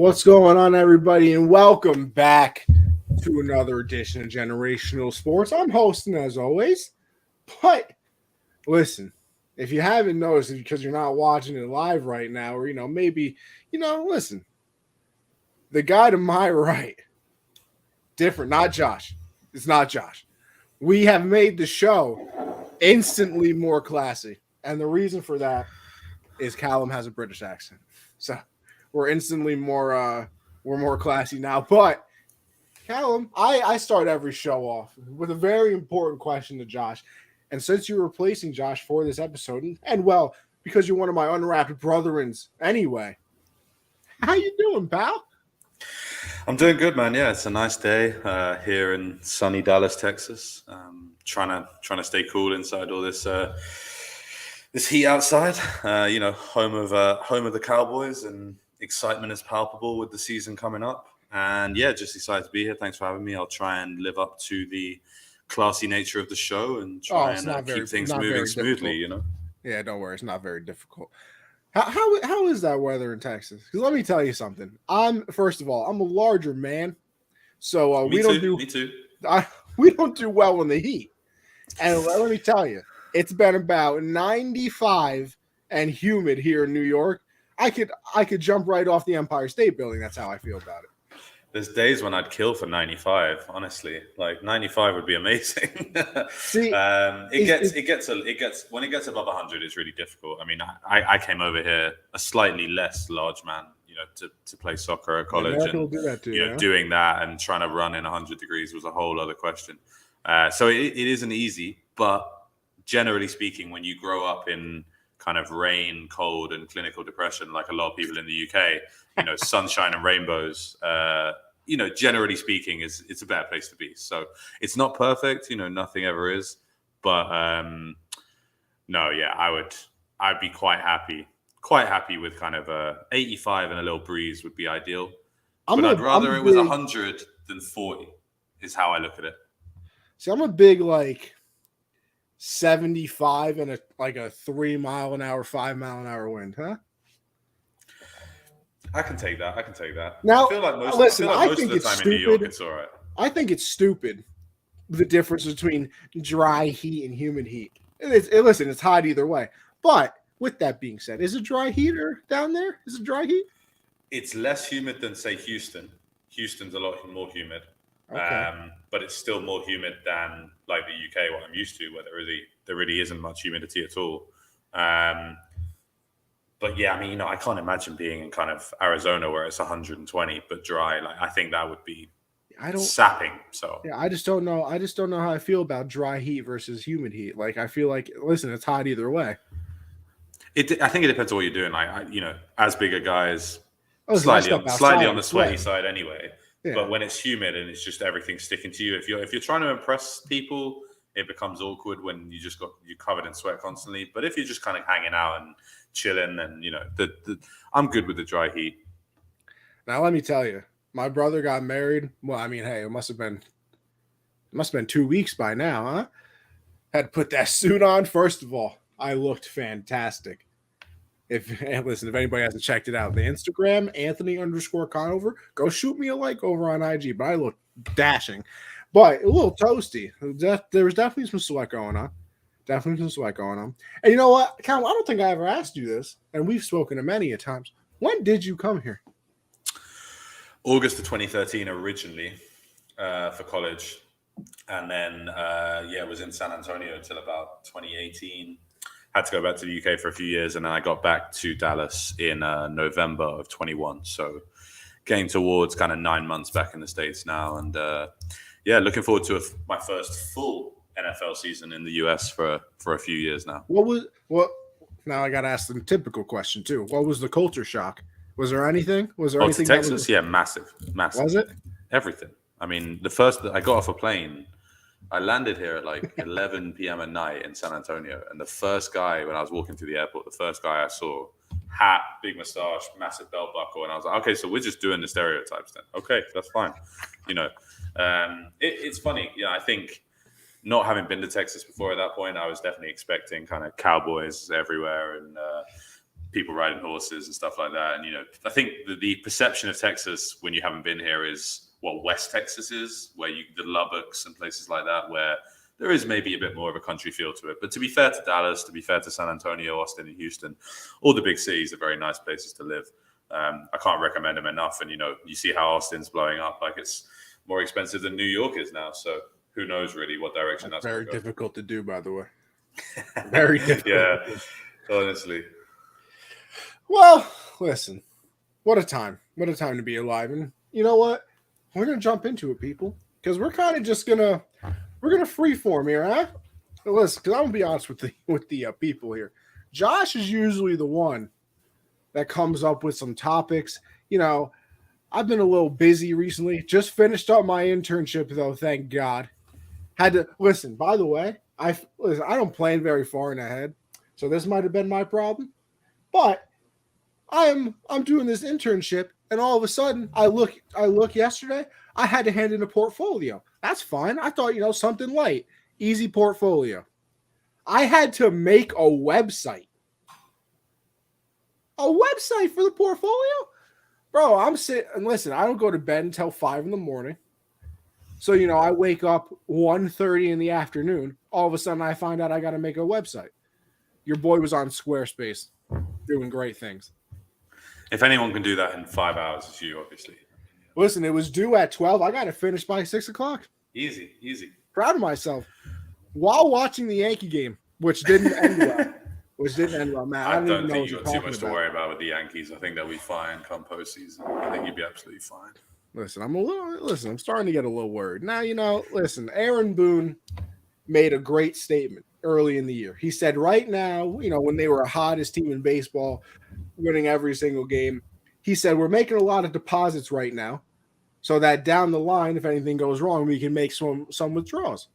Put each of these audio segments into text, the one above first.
What's going on, everybody, and welcome back to another edition of Generational Sports. I'm hosting as always, but listen, if you haven't noticed it because you're not watching it live right now, or maybe listen, the guy to my right, different, not Josh. It's not Josh. We have made the show instantly more classy, and the reason for that is Callum has a British accent, so we're instantly more we're more classy now. But Callum, I start every show off with a very important question to Josh. And since you're replacing Josh for this episode, and well, because you're one of my unwrapped brethrens anyway, how you doing, pal? I'm doing good, man. Yeah, it's a nice day here in sunny Dallas, Texas. Trying to stay cool inside all this this heat outside. Home of the Cowboys, and excitement is palpable with the season coming up. And yeah, just excited to be here. Thanks for having me. I'll try and live up to the classy nature of the show and try and keep things moving smoothly. Yeah, don't worry, it's not very difficult. How is that weather in Texas? Because let me tell you something. First of all, I'm a larger man, so me too. We don't do well in the heat. And let me tell you, it's been about 95 and humid here in New York. I could jump right off the Empire State Building. That's how I feel about it. There's days when I'd kill for 95. Honestly, like 95 would be amazing. See, it gets when it gets above 100, it's really difficult. I mean, I came over here a slightly less large man, to play soccer at college, and do that too, doing that and trying to run in 100 degrees was a whole other question. So it isn't easy, but generally speaking, when you grow up in kind of rain, cold, and clinical depression, like a lot of people in the UK, sunshine and rainbows, generally speaking, it's a better place to be. So it's not perfect, nothing ever is, but I'd be quite happy with kind of 85 and a little breeze would be ideal. But I'd rather it was 100 than 40 is how I look at it. See, I'm a big 75 and a 3 mile an hour, 5 mile an hour wind, huh? I can take that. Now, I feel like most of the time in New York, it's all right. I think it's stupid, the difference between dry heat and humid heat. Listen, it's hot either way. But with that being said, is it dry heat down there? Is it dry heat? It's less humid than, say, Houston. Houston's a lot more humid. Okay. But it's still more humid than like the UK, what I'm used to, where there really isn't much humidity at all. But yeah, I mean, I can't imagine being in kind of Arizona where it's 120 but dry. Like, I think that would be sapping. So yeah, I just don't know. I just don't know how I feel about dry heat versus humid heat. Like, I feel like, listen, it's hot either way. I think it depends on what you're doing. Like, as bigger guys, slightly on the sweaty side anyway. Yeah. But when it's humid and it's just everything sticking to you, if you're trying to impress people, it becomes awkward when you're covered in sweat constantly. But if you're just kind of hanging out and chilling, then I'm good with the dry heat. Now let me tell you, my brother got married. Well, I mean, hey, it must have been 2 weeks by now, huh? Had to put that suit on. First of all, I looked fantastic. If anybody hasn't checked it out, the Instagram, Anthony_Conover, go shoot me a like over on IG. But I look dashing, but a little toasty. There was definitely some sweat going on. And you know what, Callum, I don't think I ever asked you this, and we've spoken to many a times. When did you come here? August of 2013 originally for college. And then, it was in San Antonio until about 2018. Had to go back to the UK for a few years, and then I got back to Dallas in November of 21. So getting towards kind of 9 months back in the States now. And looking forward to my first full NFL season in the US for a few years now. Now I got to ask the typical question too. What was the culture shock? Was there anything? To Texas? Yeah, massive. Was it? Everything. I mean, the first I got off a plane, I landed here at like 11 p.m. at night in San Antonio. And the first guy, when I was walking through the airport, the first guy I saw, hat, big mustache, massive belt buckle. And I was like, okay, so we're just doing the stereotypes then. Okay, that's fine. It's funny. I think not having been to Texas before at that point, I was definitely expecting kind of cowboys everywhere and people riding horses and stuff like that. And, I think the perception of Texas when you haven't been here is what West Texas is, where the Lubbocks and places like that, where there is maybe a bit more of a country feel to it. But to be fair to Dallas, to be fair to San Antonio, Austin, and Houston, all the big cities are very nice places to live. I can't recommend them enough. And, you see how Austin's blowing up. Like, it's more expensive than New York is now. So who knows really what direction that's very going to go. difficult to do, by the way. Very difficult. Yeah, honestly. Well, listen, what a time. What a time to be alive. And you know what? We're going to jump into it, people, because we're kind of just going to freeform here, huh? Listen, because I'm going to be honest with the people here. Josh is usually the one that comes up with some topics. I've been a little busy recently. Just finished up my internship, though, thank God. Had to listen, by the way, I don't plan very far in ahead, so this might have been my problem. But I'm doing this internship, and all of a sudden I look yesterday, I had to hand in a portfolio. That's fine. I thought, something light, easy portfolio. I had to make a website. A website for the portfolio? Bro, I'm sitting, and listen, I don't go to bed until 5 in the morning. So, I wake up 1:30 in the afternoon. All of a sudden, I find out I got to make a website. Your boy was on Squarespace doing great things. If anyone can do that in 5 hours, it's you, obviously. Listen, it was due at 12. I got to finish by 6 o'clock. Easy. Proud of myself. While watching the Yankee game, which didn't end well. Man, I don't think you've got too much to worry about with the Yankees. I think they'll be fine come postseason. I think you'll be absolutely fine. Listen, I'm starting to get a little worried. Now, listen, Aaron Boone made a great statement early in the year. He said right now, when they were the hottest team in baseball, winning every single game, he said, we're making a lot of deposits right now so that down the line, if anything goes wrong, we can make some withdrawals.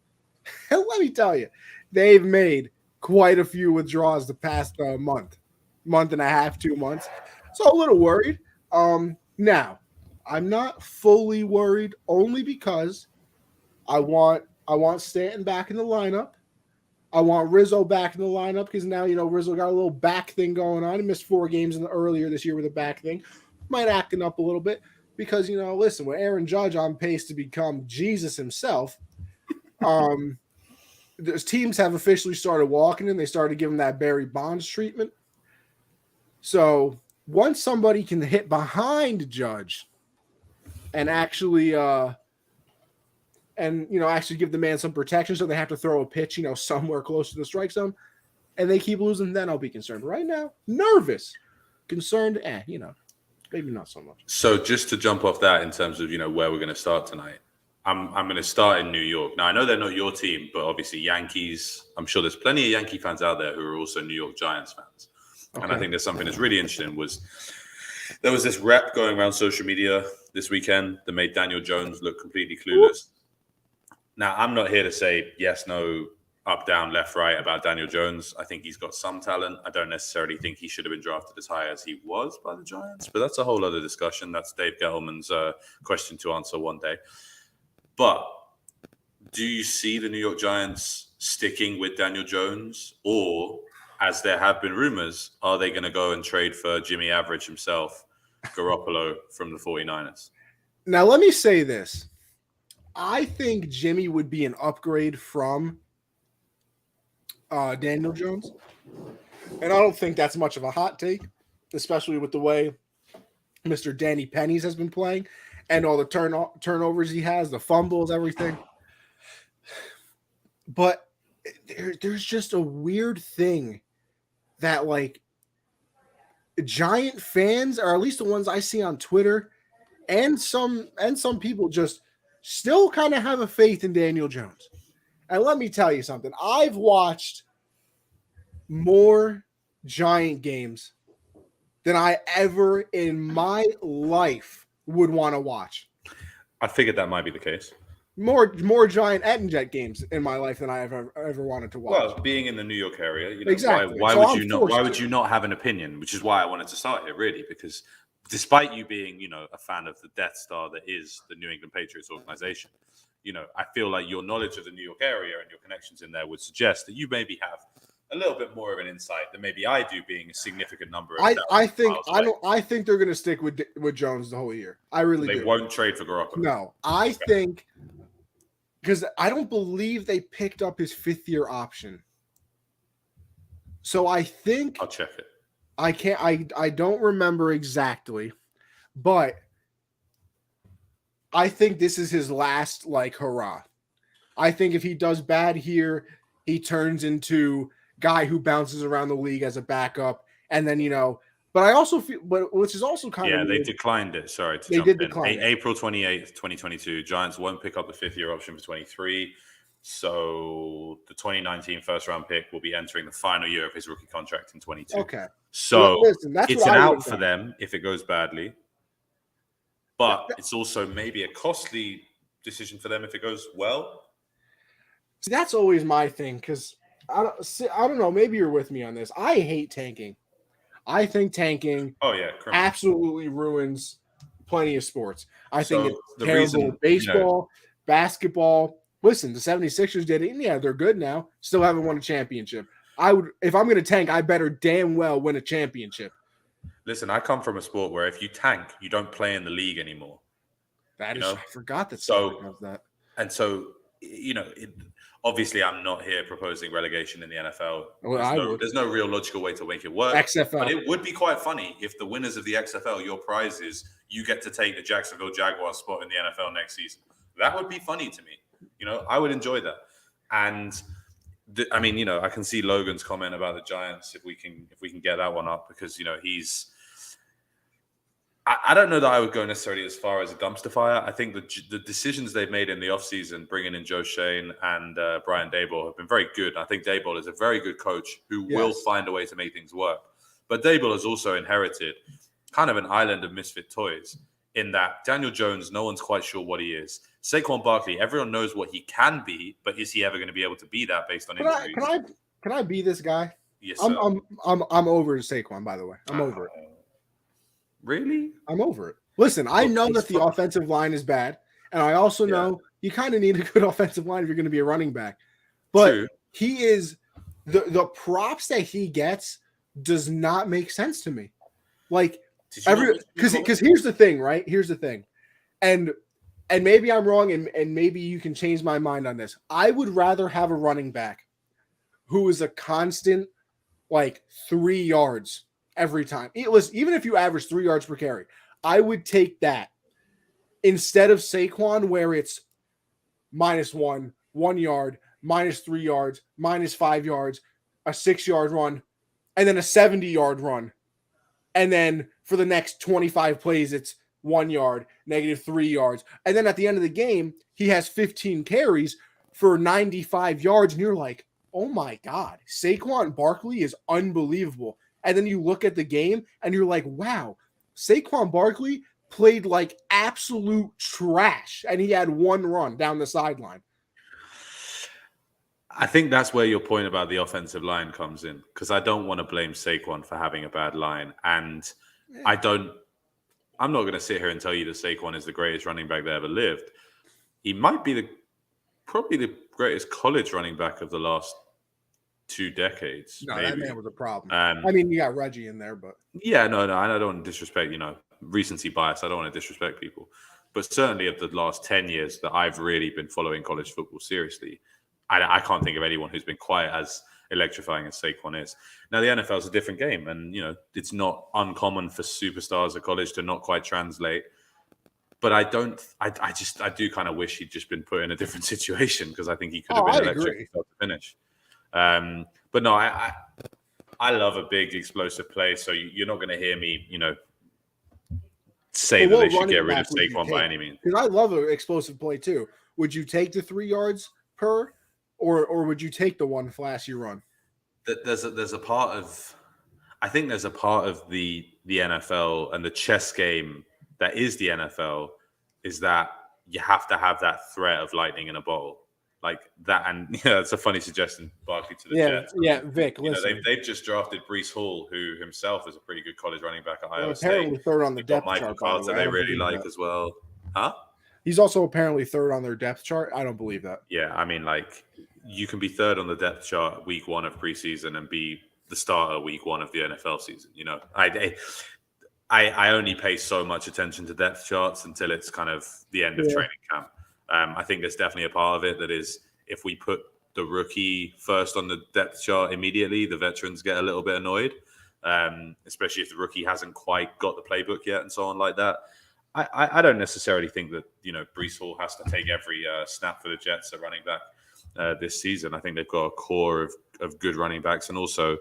And let me tell you, they've made quite a few withdrawals the past month and a half, 2 months. So a little worried. Now, I'm not fully worried only because I want Stanton back in the lineup. I want Rizzo back in the lineup because now, Rizzo got a little back thing going on. He missed 4 games earlier this year with a back thing. Might acting up a little bit because, listen, with Aaron Judge on pace to become Jesus himself, the teams have officially started walking and they started giving that Barry Bonds treatment. So once somebody can hit behind Judge and actually actually give the man some protection so they have to throw a pitch, somewhere close to the strike zone, and they keep losing, then I'll be concerned. But right now, nervous. Concerned, maybe not so much. So just to jump off that in terms of, where we're going to start tonight, I'm going to start in New York. Now, I know they're not your team, but obviously Yankees, I'm sure there's plenty of Yankee fans out there who are also New York Giants fans. Okay. And I think there's something that's really interesting there was this rep going around social media this weekend that made Daniel Jones look completely clueless. Now, I'm not here to say yes, no, up, down, left, right about Daniel Jones. I think he's got some talent. I don't necessarily think he should have been drafted as high as he was by the Giants, but that's a whole other discussion. That's Dave Gettleman's question to answer one day. But do you see the New York Giants sticking with Daniel Jones? Or, as there have been rumors, are they going to go and trade for Jimmy Average himself, Garoppolo, from the 49ers? Now, let me say this. I think Jimmy would be an upgrade from Daniel Jones. And I don't think that's much of a hot take, especially with the way Mr. Danny Pennies has been playing and all the turnovers he has, the fumbles, everything. But there's just a weird thing that, like, Giant fans, or at least the ones I see on Twitter, and some people just still kind of have a faith in Daniel Jones. And let me tell you something. I've watched more Giant games than I ever in my life would want to watch. I figured that might be the case. More Giant and Jet games in my life than I ever wanted to watch. Well, being in the New York area, exactly. Why would you not have an opinion? Which is why I wanted to start here, really, because despite you being, a fan of the Death Star that is the New England Patriots organization, I feel like your knowledge of the New York area and your connections in there would suggest that you maybe have a little bit more of an insight than maybe I do, being a significant number of I think miles away. I think they're going to stick with Jones the whole year. I really do. They won't trade for Garoppolo. No, I think because I don't believe they picked up his 5th-year option. So I think I'll check it. I don't remember exactly, but I think this is his last hurrah. I think if he does bad here, he turns into guy who bounces around the league as a backup, and then But I also feel, which is also kind of they declined it. Sorry to they jump did in. decline it. April 28th, 2022. Giants won't pick up the 5th-year option for 23. So the 2019 first-round pick will be entering the final year of his rookie contract in 22. Okay. So listen, that's it's an out for them if it goes badly, but it's also maybe a costly decision for them if it goes well. See, that's always my thing because I don't know. Maybe you're with me on this. I hate tanking. I think tanking absolutely ruins plenty of sports. I think it's terrible. Baseball, basketball. Listen, the 76ers did it, and yeah, they're good now. Still haven't won a championship. If I'm going to tank, I better damn well win a championship. Listen, I come from a sport where if you tank, you don't play in the league anymore. I forgot that. Does that. And so, obviously, I'm not here proposing relegation in the NFL. Well, there's no real logical way to make it work. XFL. But it would be quite funny if the winners of the XFL, your prize is you get to take the Jacksonville Jaguars spot in the NFL next season. That would be funny to me. I would enjoy that. And I can see Logan's comment about the Giants if we can get that one up because he's. I don't know that I would go necessarily as far as a dumpster fire. I think the decisions they've made in the offseason, bringing in Joe Shane and Brian Daboll, have been very good. I think Daboll is a very good coach who will find a way to make things work. But Daboll has also inherited kind of an island of misfit toys in that Daniel Jones, no one's quite sure what he is. Saquon Barkley, everyone knows what he can be, but is he ever going to be able to be that based on injuries? Can I be this guy? Yes, sir. I'm over Saquon, by the way. I'm over it. Really? I'm over it. Listen, I know that the offensive line is bad, and I also know you kind of need a good offensive line if you're going to be a running back. But he is the props that he gets does not make sense to me. Because here's the thing, right? Here's the thing, and maybe I'm wrong, and maybe you can change my mind on this. I would rather have a running back who is a constant 3 yards every time. Even if you average 3 yards per carry, I would take that instead of Saquon, where it's -1 yard, -3 yards, -5 yards, a 6-yard run, and then a 70-yard run. And then for the next 25 plays, it's 1 yard, -3 yards. And then at the end of the game, he has 15 carries for 95 yards. And you're like, oh my God, Saquon Barkley is unbelievable. And then you look at the game and you're like, wow, Saquon Barkley played like absolute trash. And he had one run down the sideline. I think that's where your point about the offensive line comes in, because I don't want to blame Saquon for having a bad line. And I'm not going to sit here and tell you that Saquon is the greatest running back that ever lived. He might be probably the greatest college running back of the last 2 decades. No, maybe. That man was a problem. I mean, you got Reggie in there, but yeah, no, I don't want to disrespect, recency bias. I don't want to disrespect people, but certainly of the last 10 years that I've really been following college football seriously, I can't think of anyone who's been quite as electrifying as Saquon is. Now, the NFL is a different game, and it's not uncommon for superstars at college to not quite translate. But I do kind of wish he'd just been put in a different situation, because I think he could have been electric to finish. But no, I love a big explosive play, so you're not going to hear me, say that they should get rid of Saquon by any means. Because I love an explosive play too. Would you take the 3 yards per, or would you take the one flashy run? There's a part of the NFL and the chess game that is the NFL is that you have to have that threat of lightning in a bottle. Like that, and it's a funny suggestion, Barkley to the Jets. Yeah, Vic. Listen, they've just drafted Breece Hall, who himself is a pretty good college running back at Iowa State. Apparently third on the depth Michael chart. Carter, they really like as well. Huh? He's also apparently third on their depth chart. I don't believe that. Yeah, I mean, you can be third on the depth chart week 1 of preseason and be the starter week 1 of the NFL season. You know, I only pay so much attention to depth charts until it's kind of the end of training camp. I think there's definitely a part of it that is, if we put the rookie first on the depth chart immediately, the veterans get a little bit annoyed, especially if the rookie hasn't quite got the playbook yet and so on like that. I don't necessarily think that, you know, Breece Hall has to take every snap for the Jets at running back this season. I think they've got a core of good running backs. And also,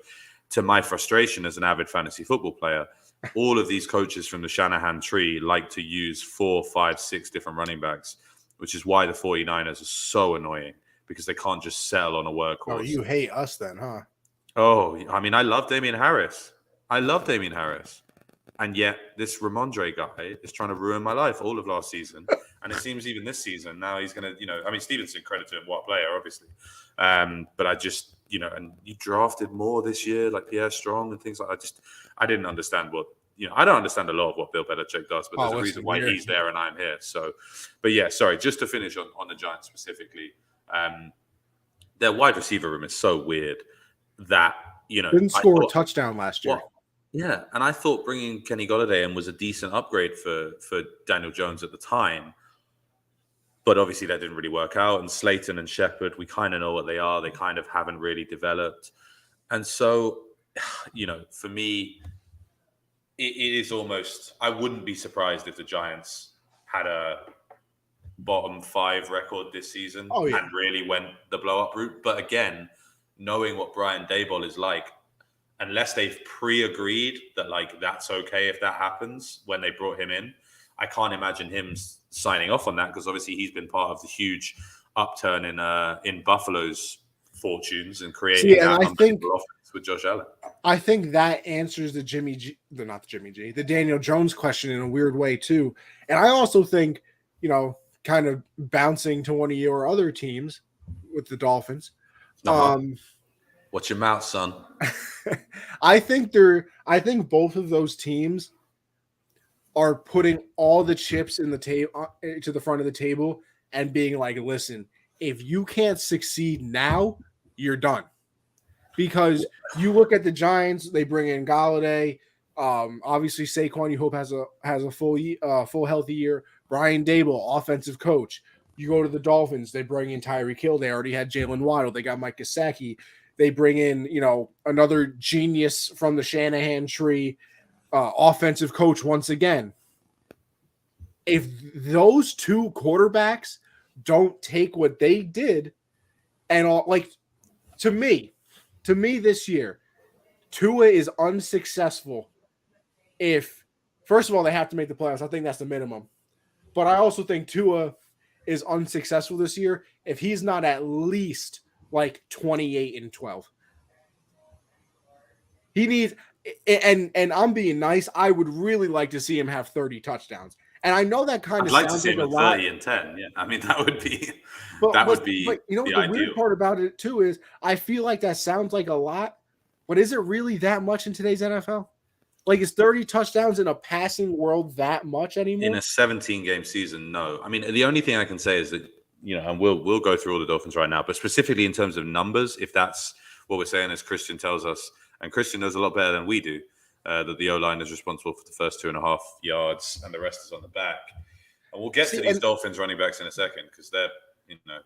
to my frustration as an avid fantasy football player, all of these coaches from the Shanahan tree like to use 4, 5, 6 different running backs, which is why the 49ers are so annoying, because they can't just settle on a workhorse. Oh, you hate us then, huh? Oh, I mean, I love Damian Harris. And yet this Ramondre guy is trying to ruin my life all of last season. And it seems even this season, now he's going to, you know, I mean, Stevenson, credit to him, what player, obviously. But I just, you know, and you drafted more this year, like Pierre Strong and things like that. I didn't understand what, you know, I don't understand a lot of what Bill Belichick does, but there's a reason why he's there and I'm here. So, but yeah, sorry, just to finish on the Giants specifically, their wide receiver room is so weird that, you know, didn't score a touchdown last year. Well, yeah, and I thought bringing Kenny Golladay in was a decent upgrade for Daniel Jones at the time. But obviously that didn't really work out. And Slayton and Shepard, we kind of know what they are. They kind of haven't really developed. And so, you know, for me, it is almost, I wouldn't be surprised if the Giants had a bottom 5 record this season and really went the blow-up route. But again, knowing what Brian Daboll is like, unless they've pre-agreed that, like, that's okay if that happens when they brought him in, I can't imagine him signing off on that, because obviously he's been part of the huge upturn in Buffalo's fortunes and creating offense with Josh Allen. I think that answers the the Daniel Jones question in a weird way too. And I also think, you know, kind of bouncing to one of your other teams with the Dolphins. Watch your mouth, son. I think both of those teams are putting all the chips in the table to the front of the table and being like, listen, if you can't succeed now, you're done. Because you look at the Giants, they bring in Golladay. Obviously, Saquon, you hope has a full healthy year. Brian Daboll, offensive coach. You go to the Dolphins, they bring in Tyreek Hill. They already had Jalen Waddle. They got Mike Gesicki. They bring in, you know, another genius from the Shanahan tree, offensive coach once again. If those two quarterbacks don't take what they did, and like to me this year, Tua is unsuccessful if, first of all, they have to make the playoffs. I think that's the minimum. But I also think Tua is unsuccessful this year if he's not at least like 28-12. He needs, and I'm being nice, I would really like to see him have 30 touchdowns. And I know that kind of sounds to see him like 30 and 10. Yeah, I mean that would be But you know the weird part about it too is I feel like that sounds like a lot, but is it really that much in today's NFL? Like, is 30 touchdowns in a passing world that much anymore? In a 17-game season, no. I mean, the only thing I can say is that, you know, and we'll go through all the Dolphins right now, but specifically in terms of numbers, if that's what we're saying, as Christian tells us, and Christian knows a lot better than we do, that the O-line is responsible for the first 2.5 yards and the rest is on the back. And we'll get to these Dolphins running backs in a second, because they're, you know,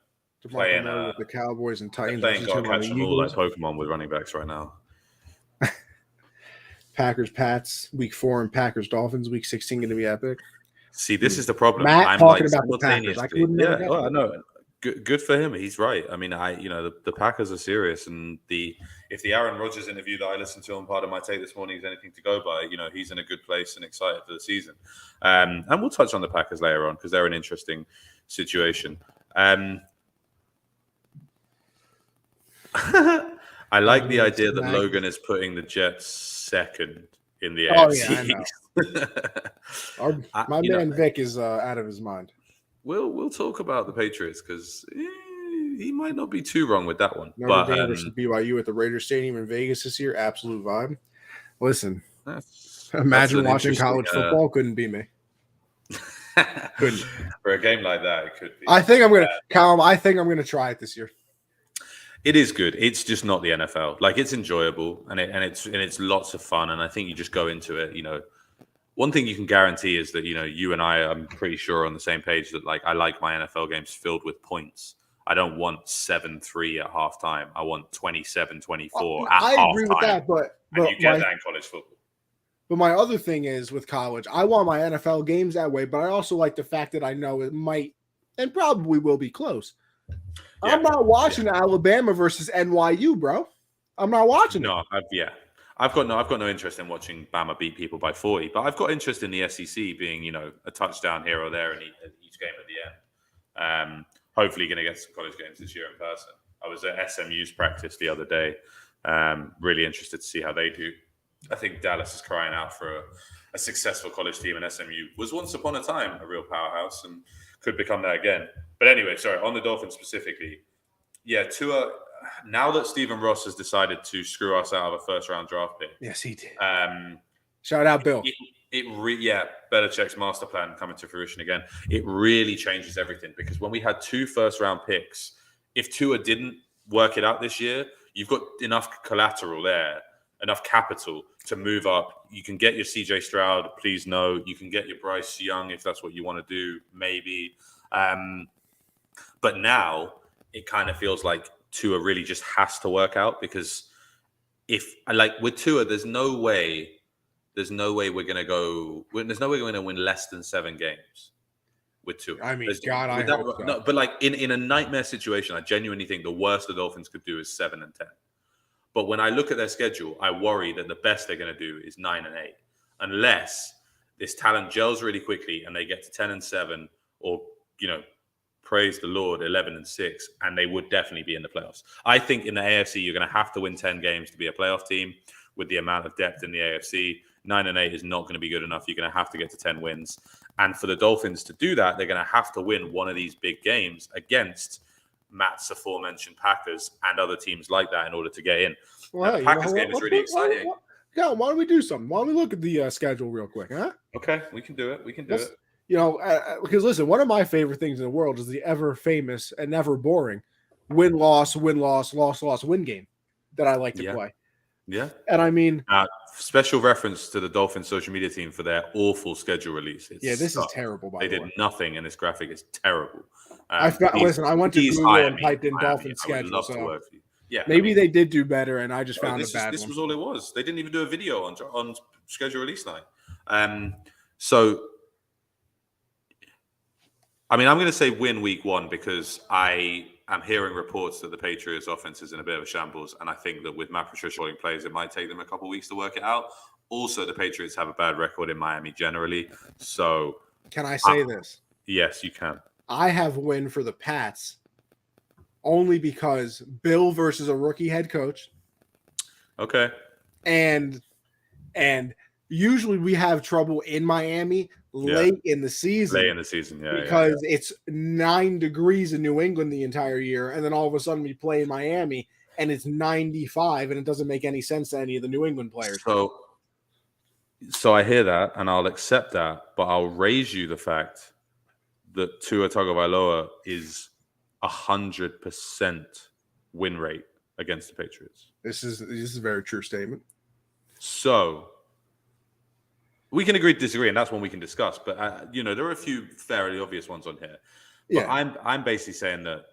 playing with the Cowboys and Titans. Playing God catch them all like Pokemon with running backs right now. Packers, Pats, week 4, and Packers, Dolphins, week 16 going to be epic. See, this is the problem. I'm talking about the Packers. I know. Good for him. He's right. I mean, the Packers are serious, and if the Aaron Rodgers interview that I listened to on part of my take this morning is anything to go by, you know, he's in a good place and excited for the season. And we'll touch on the Packers later on because they're an interesting situation. I like the idea that Logan is putting the Jets second in the AFC. Yeah, my man Vic is out of his mind. We'll talk about the Patriots because he might not be too wrong with that one. Notre Dame versus BYU at the Raiders Stadium in Vegas this year, absolute vibe. Listen, imagine watching college football. Couldn't be me. Couldn't. For a game like that, it could be. I think I'm gonna, Callum. I think I'm gonna try it this year. It is good. It's just not the NFL. Like it's enjoyable and it's lots of fun. And I think you just go into it. One thing you can guarantee is that you and I'm pretty sure on the same page that like I like my NFL games filled with points. I don't want 7-3 at halftime. I want 27-24 at I agree with halftime. that, but you get that in college football. But my other thing is with college, I want my NFL games that way, but I also like the fact that I know it might and probably will be close. Yeah. I'm not watching Alabama versus NYU, bro. I'm not watching it. I've got no interest in watching Bama beat people by 40, but I've got interest in the SEC being, a touchdown here or there in each game at the end. Hopefully going to get some college games this year in person. I was at SMU's practice the other day. Really interested to see how they do. I think Dallas is crying out for a successful college team, and SMU was once upon a time a real powerhouse and could become that again. But anyway, sorry, on the Dolphins specifically. Yeah, Tua, now that Stephen Ross has decided to screw us out of a first-round draft pick. Yes, he did. Shout out, Bill. Belichick's master plan coming to fruition again. It really changes everything because when we had 2 first-round picks, if Tua didn't work it out this year, you've got enough collateral there, enough capital to move up. You can get your CJ Stroud, please no. You can get your Bryce Young if that's what you want to do, maybe. But now it kind of feels like Tua really just has to work out because with Tua, there's no way we're going to win less than 7 games with Tua. I mean, I hope so. No, but like in a nightmare situation, I genuinely think the worst the Dolphins could do is 7-10. But when I look at their schedule, I worry that the best they're going to do is 9-8, unless this talent gels really quickly and they get to 10-7, or praise the Lord, 11-6, and they would definitely be in the playoffs. I think in the AFC you're going to have to win 10 games to be a playoff team. With the amount of depth in the AFC, 9-8 is not going to be good enough. You're going to have to get to 10 wins, and for the Dolphins to do that, they're going to have to win one of these big games against Matt's aforementioned Packers and other teams like that in order to get in. Well, the Packers game is really exciting. Why don't we do something? Why don't we look at the schedule real quick, huh? Okay, we can do it. Because listen, one of my favorite things in the world is the ever famous and never boring win-loss, win-loss, loss-loss, win game that I like to play. Yeah. And I mean, special reference to the Dolphins social media team for their awful schedule release. This is terrible, by the way. They did nothing in this graphic. It's terrible. I went to Google and typed in Dolphins schedule. So maybe they did do better, and I just found it bad. This was all it was. They didn't even do a video on schedule release night. So, I mean, I'm going to say win week 1 because I am hearing reports that the Patriots offense is in a bit of a shambles. And I think that with Matt Patricia holding plays, it might take them a couple of weeks to work it out. Also, the Patriots have a bad record in Miami generally. So can I say this? Yes, you can. I have win for the Pats only because Bill versus a rookie head coach. Okay. And usually we have trouble in Miami late in the season. Because it's 9 degrees in New England the entire year, and then all of a sudden we play in Miami and it's 95, and it doesn't make any sense to any of the New England players. So I hear that, and I'll accept that, but I'll raise you the fact that Tua Tagovailoa is 100% win rate against the Patriots. This is a very true statement. So we can agree to disagree, and that's one we can discuss. But there are a few fairly obvious ones on here. But I'm basically saying that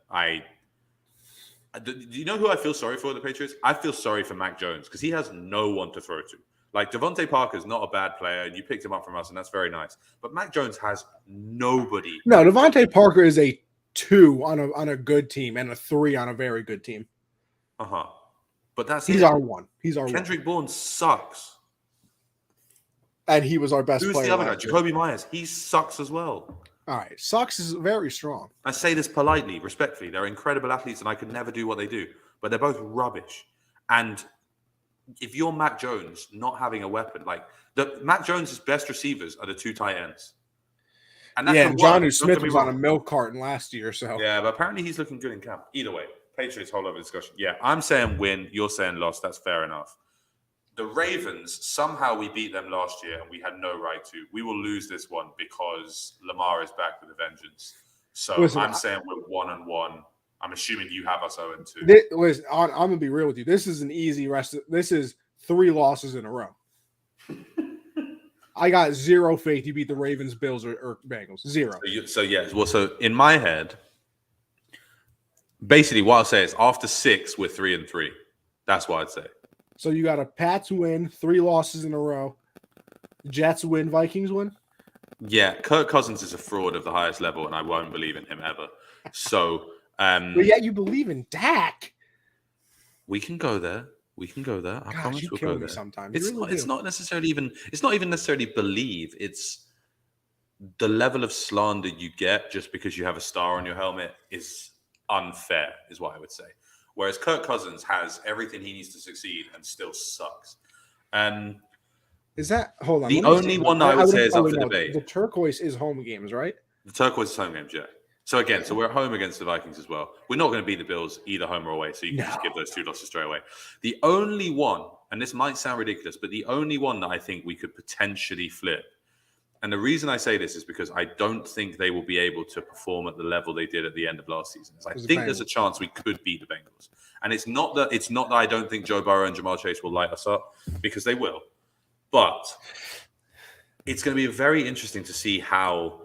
do you know who I feel sorry for, the Patriots? I feel sorry for Mac Jones because he has no one to throw to. Like, Devontae Parker's not a bad player, and you picked him up from us, and that's very nice. But Mac Jones has nobody. No, Devontae Parker is a 2 on a good team and a 3 on a very good team. But he's our 1. Kendrick Bourne sucks. And he was our best player. Who's the other guy? Jacoby Myers. He sucks as well. All right. Sucks is very strong. I say this politely, respectfully. They're incredible athletes, and I could never do what they do. But they're both rubbish. And if you're Mac Jones not having a weapon, Mac Jones' best receivers are the 2 tight ends. And Jonnu Smith was on a milk carton last year. So yeah, but apparently he's looking good in camp. Either way, Patriots whole other discussion. Yeah, I'm saying win. You're saying loss. That's fair enough. The Ravens, somehow we beat them last year and we had no right to. We will lose this one because Lamar is back with a vengeance. So I'm saying we're 1-1 I'm assuming you have us 0-2. Listen, I'm going to be real with you. This is an easy rest. This is 3 losses in a row. I got zero faith you beat the Ravens, Bills, or Bengals. Zero. So in my head, basically what I'll say is after 6, we're 3-3. That's what I'd say. So you got a Pats win, 3 losses in a row. Jets win, Vikings win. Yeah, Kirk Cousins is a fraud of the highest level, and I won't believe in him ever. So, but yet you believe in Dak. We can go there. I promise you we'll kill go me there. sometimes. It's not necessarily even. It's not even necessarily believe. It's the level of slander you get just because you have a star on your helmet is unfair, is what I would say. Whereas Kirk Cousins has everything he needs to succeed and still sucks. Is that hold on? The only one I would say is up for debate. The turquoise is home games, right? The turquoise is home games, yeah. So again, so we're at home against the Vikings as well. We're not going to beat the Bills either home or away, so you can just give those 2 losses straight away. The only one, and this might sound ridiculous, but the only one that I think we could potentially flip, and the reason I say this is because I don't think they will be able to perform at the level they did at the end of last season. I think there's a chance we could beat the Bengals, and it's not that I don't think Joe Burrow and Jamar Chase will light us up, because they will, but it's going to be very interesting to see how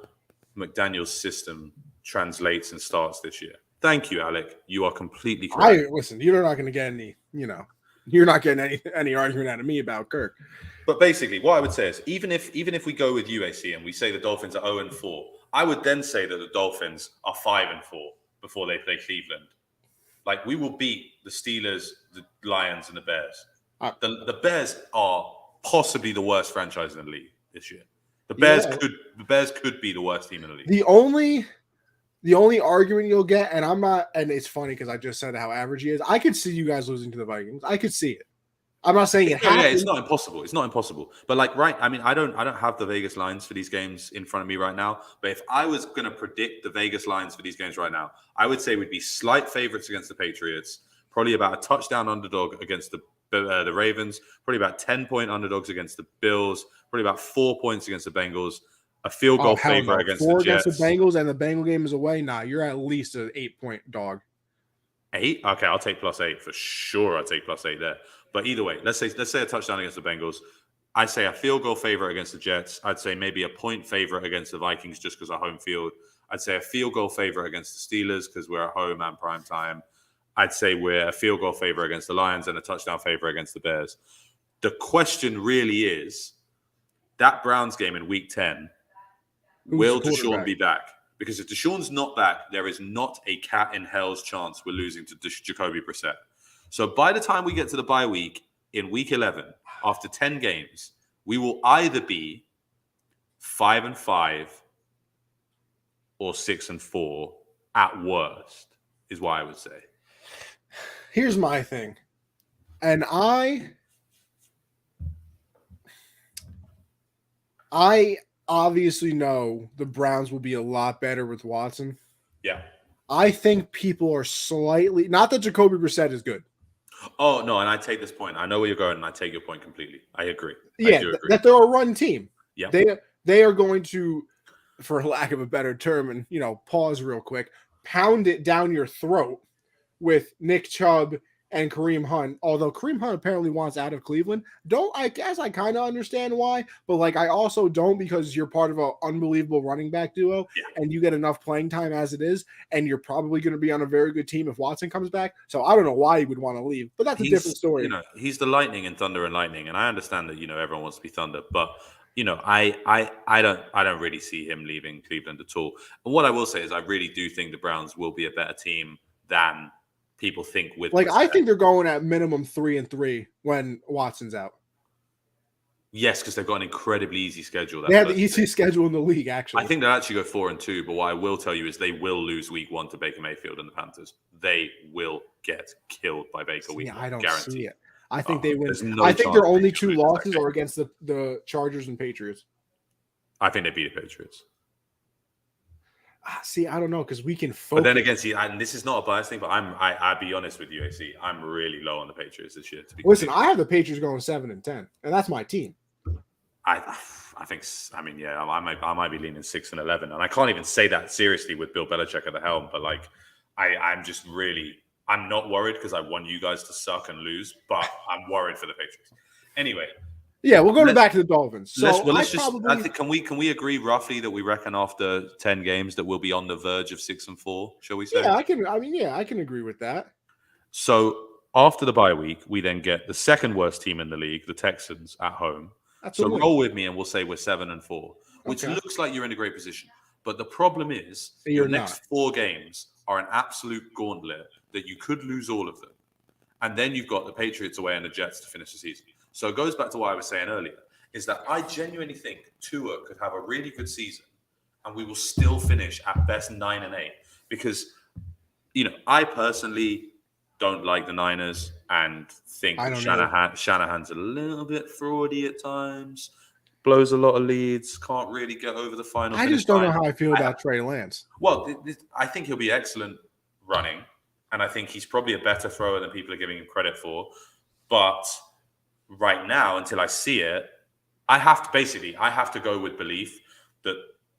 McDaniel's system translates and starts this year. Thank you, Alec. You are completely correct. Listen, you're not going to get any, you're not getting any argument out of me about Kirk. But basically, what I would say is, even if we go with UAC and we say the Dolphins are 0-4, I would then say that the Dolphins are 5-4 before they play Cleveland. Like, we will beat the Steelers, the Lions, and the Bears. The Bears are possibly the worst franchise in the league this year. The Bears could be the worst team in the league. The only argument you'll get, and it's funny because I just said how average he is. I could see you guys losing to the Vikings. I could see it. I'm not saying it happens. Yeah, it's not impossible. It's not impossible. But I don't have the Vegas lines for these games in front of me right now. But if I was going to predict the Vegas lines for these games right now, I would say we'd be slight favorites against the Patriots, probably about a touchdown underdog against the Ravens, probably about 10-point underdogs against the Bills, probably about 4 points against the Bengals. A field goal favorite against the Jets. Against the Bengals, and the Bengal game is away. Nah, you're at least an 8-point dog. 8? Okay, I'll take +8 for sure. I'll take +8 there. But either way, let's say a touchdown against the Bengals. I'd say a field goal favorite against the Jets. I'd say maybe a point favorite against the Vikings just because of home field. I'd say a field goal favorite against the Steelers because we're at home and prime time. I'd say we're a field goal favorite against the Lions and a touchdown favorite against the Bears. The question really is that Browns game in Week 10. Will Deshaun be back? Because if Deshaun's not back, there is not a cat in hell's chance we're losing to Jacoby Brissett. So by the time we get to the bye week in Week 11, after 10 games, we will either be 5-5 or 6-4 at worst, is what I would say. Here's my thing. And I obviously know the Browns will be a lot better with Watson. Yeah. I think people are slightly, not that Jacoby Brissett is good. Oh, no, and I take this point. I know where you're going, and I take your point completely. I agree. Yeah, I do agree. that they're a run team. Yeah. They are going to, for lack of a better term, and, pause real quick, pound it down your throat with Nick Chubb and Kareem Hunt, although Kareem Hunt apparently wants out of Cleveland. I guess I kind of understand why, but I also don't, because you're part of an unbelievable running back duo and you get enough playing time as it is, and you're probably going to be on a very good team if Watson comes back. So I don't know why he would want to leave, but that's a different story. He's the lightning in Thunder and Lightning, and I understand that, everyone wants to be Thunder, but I don't really see him leaving Cleveland at all. And what I will say is I really do think the Browns will be a better team than people think with I think they're going at minimum 3-3 when Watson's out. Yes, because they've got an incredibly easy schedule. They have the easiest schedule in the league, actually. I think they'll actually go 4-2, but what I will tell you is they will lose Week 1 to Baker Mayfield and the Panthers. They will get killed by Baker Week 1. I don't guaranteed. see it. I think they win. No, I think their only 2 losses are against the Chargers and Patriots. I think they beat the Patriots. See, I don't know, because we can focus. But then again, and this is not a bias thing, but I'll be honest with you, AC. I'm really low on the Patriots this year. Listen, I have the Patriots going 7-10, and that's my team. I might be leaning 6-11, and I can't even say that seriously with Bill Belichick at the helm. But I'm not worried because I want you guys to suck and lose, but I'm worried for the Patriots. Anyway. Yeah, we'll go back to the Dolphins. So I think can we agree roughly that we reckon after 10 games that we'll be on the verge of 6-4, shall we say? Yeah, I can agree with that. So after the bye week, we then get the second worst team in the league, the Texans, at home. So roll with me and we'll say we're 7-4, which looks like you're in a great position. But the problem is your next 4 games are an absolute gauntlet that you could lose all of them. And then you've got the Patriots away and the Jets to finish the season. So it goes back to what I was saying earlier, is that I genuinely think Tua could have a really good season and we will still finish at best 9-8. Because, I personally don't like the Niners and think Shanahan's a little bit fraudy at times, blows a lot of leads, can't really get over the final. I just don't know how I feel about Trey Lance. Well, I think he'll be excellent running, and I think he's probably a better thrower than people are giving him credit for. But right now, until I see it, I have to go with belief that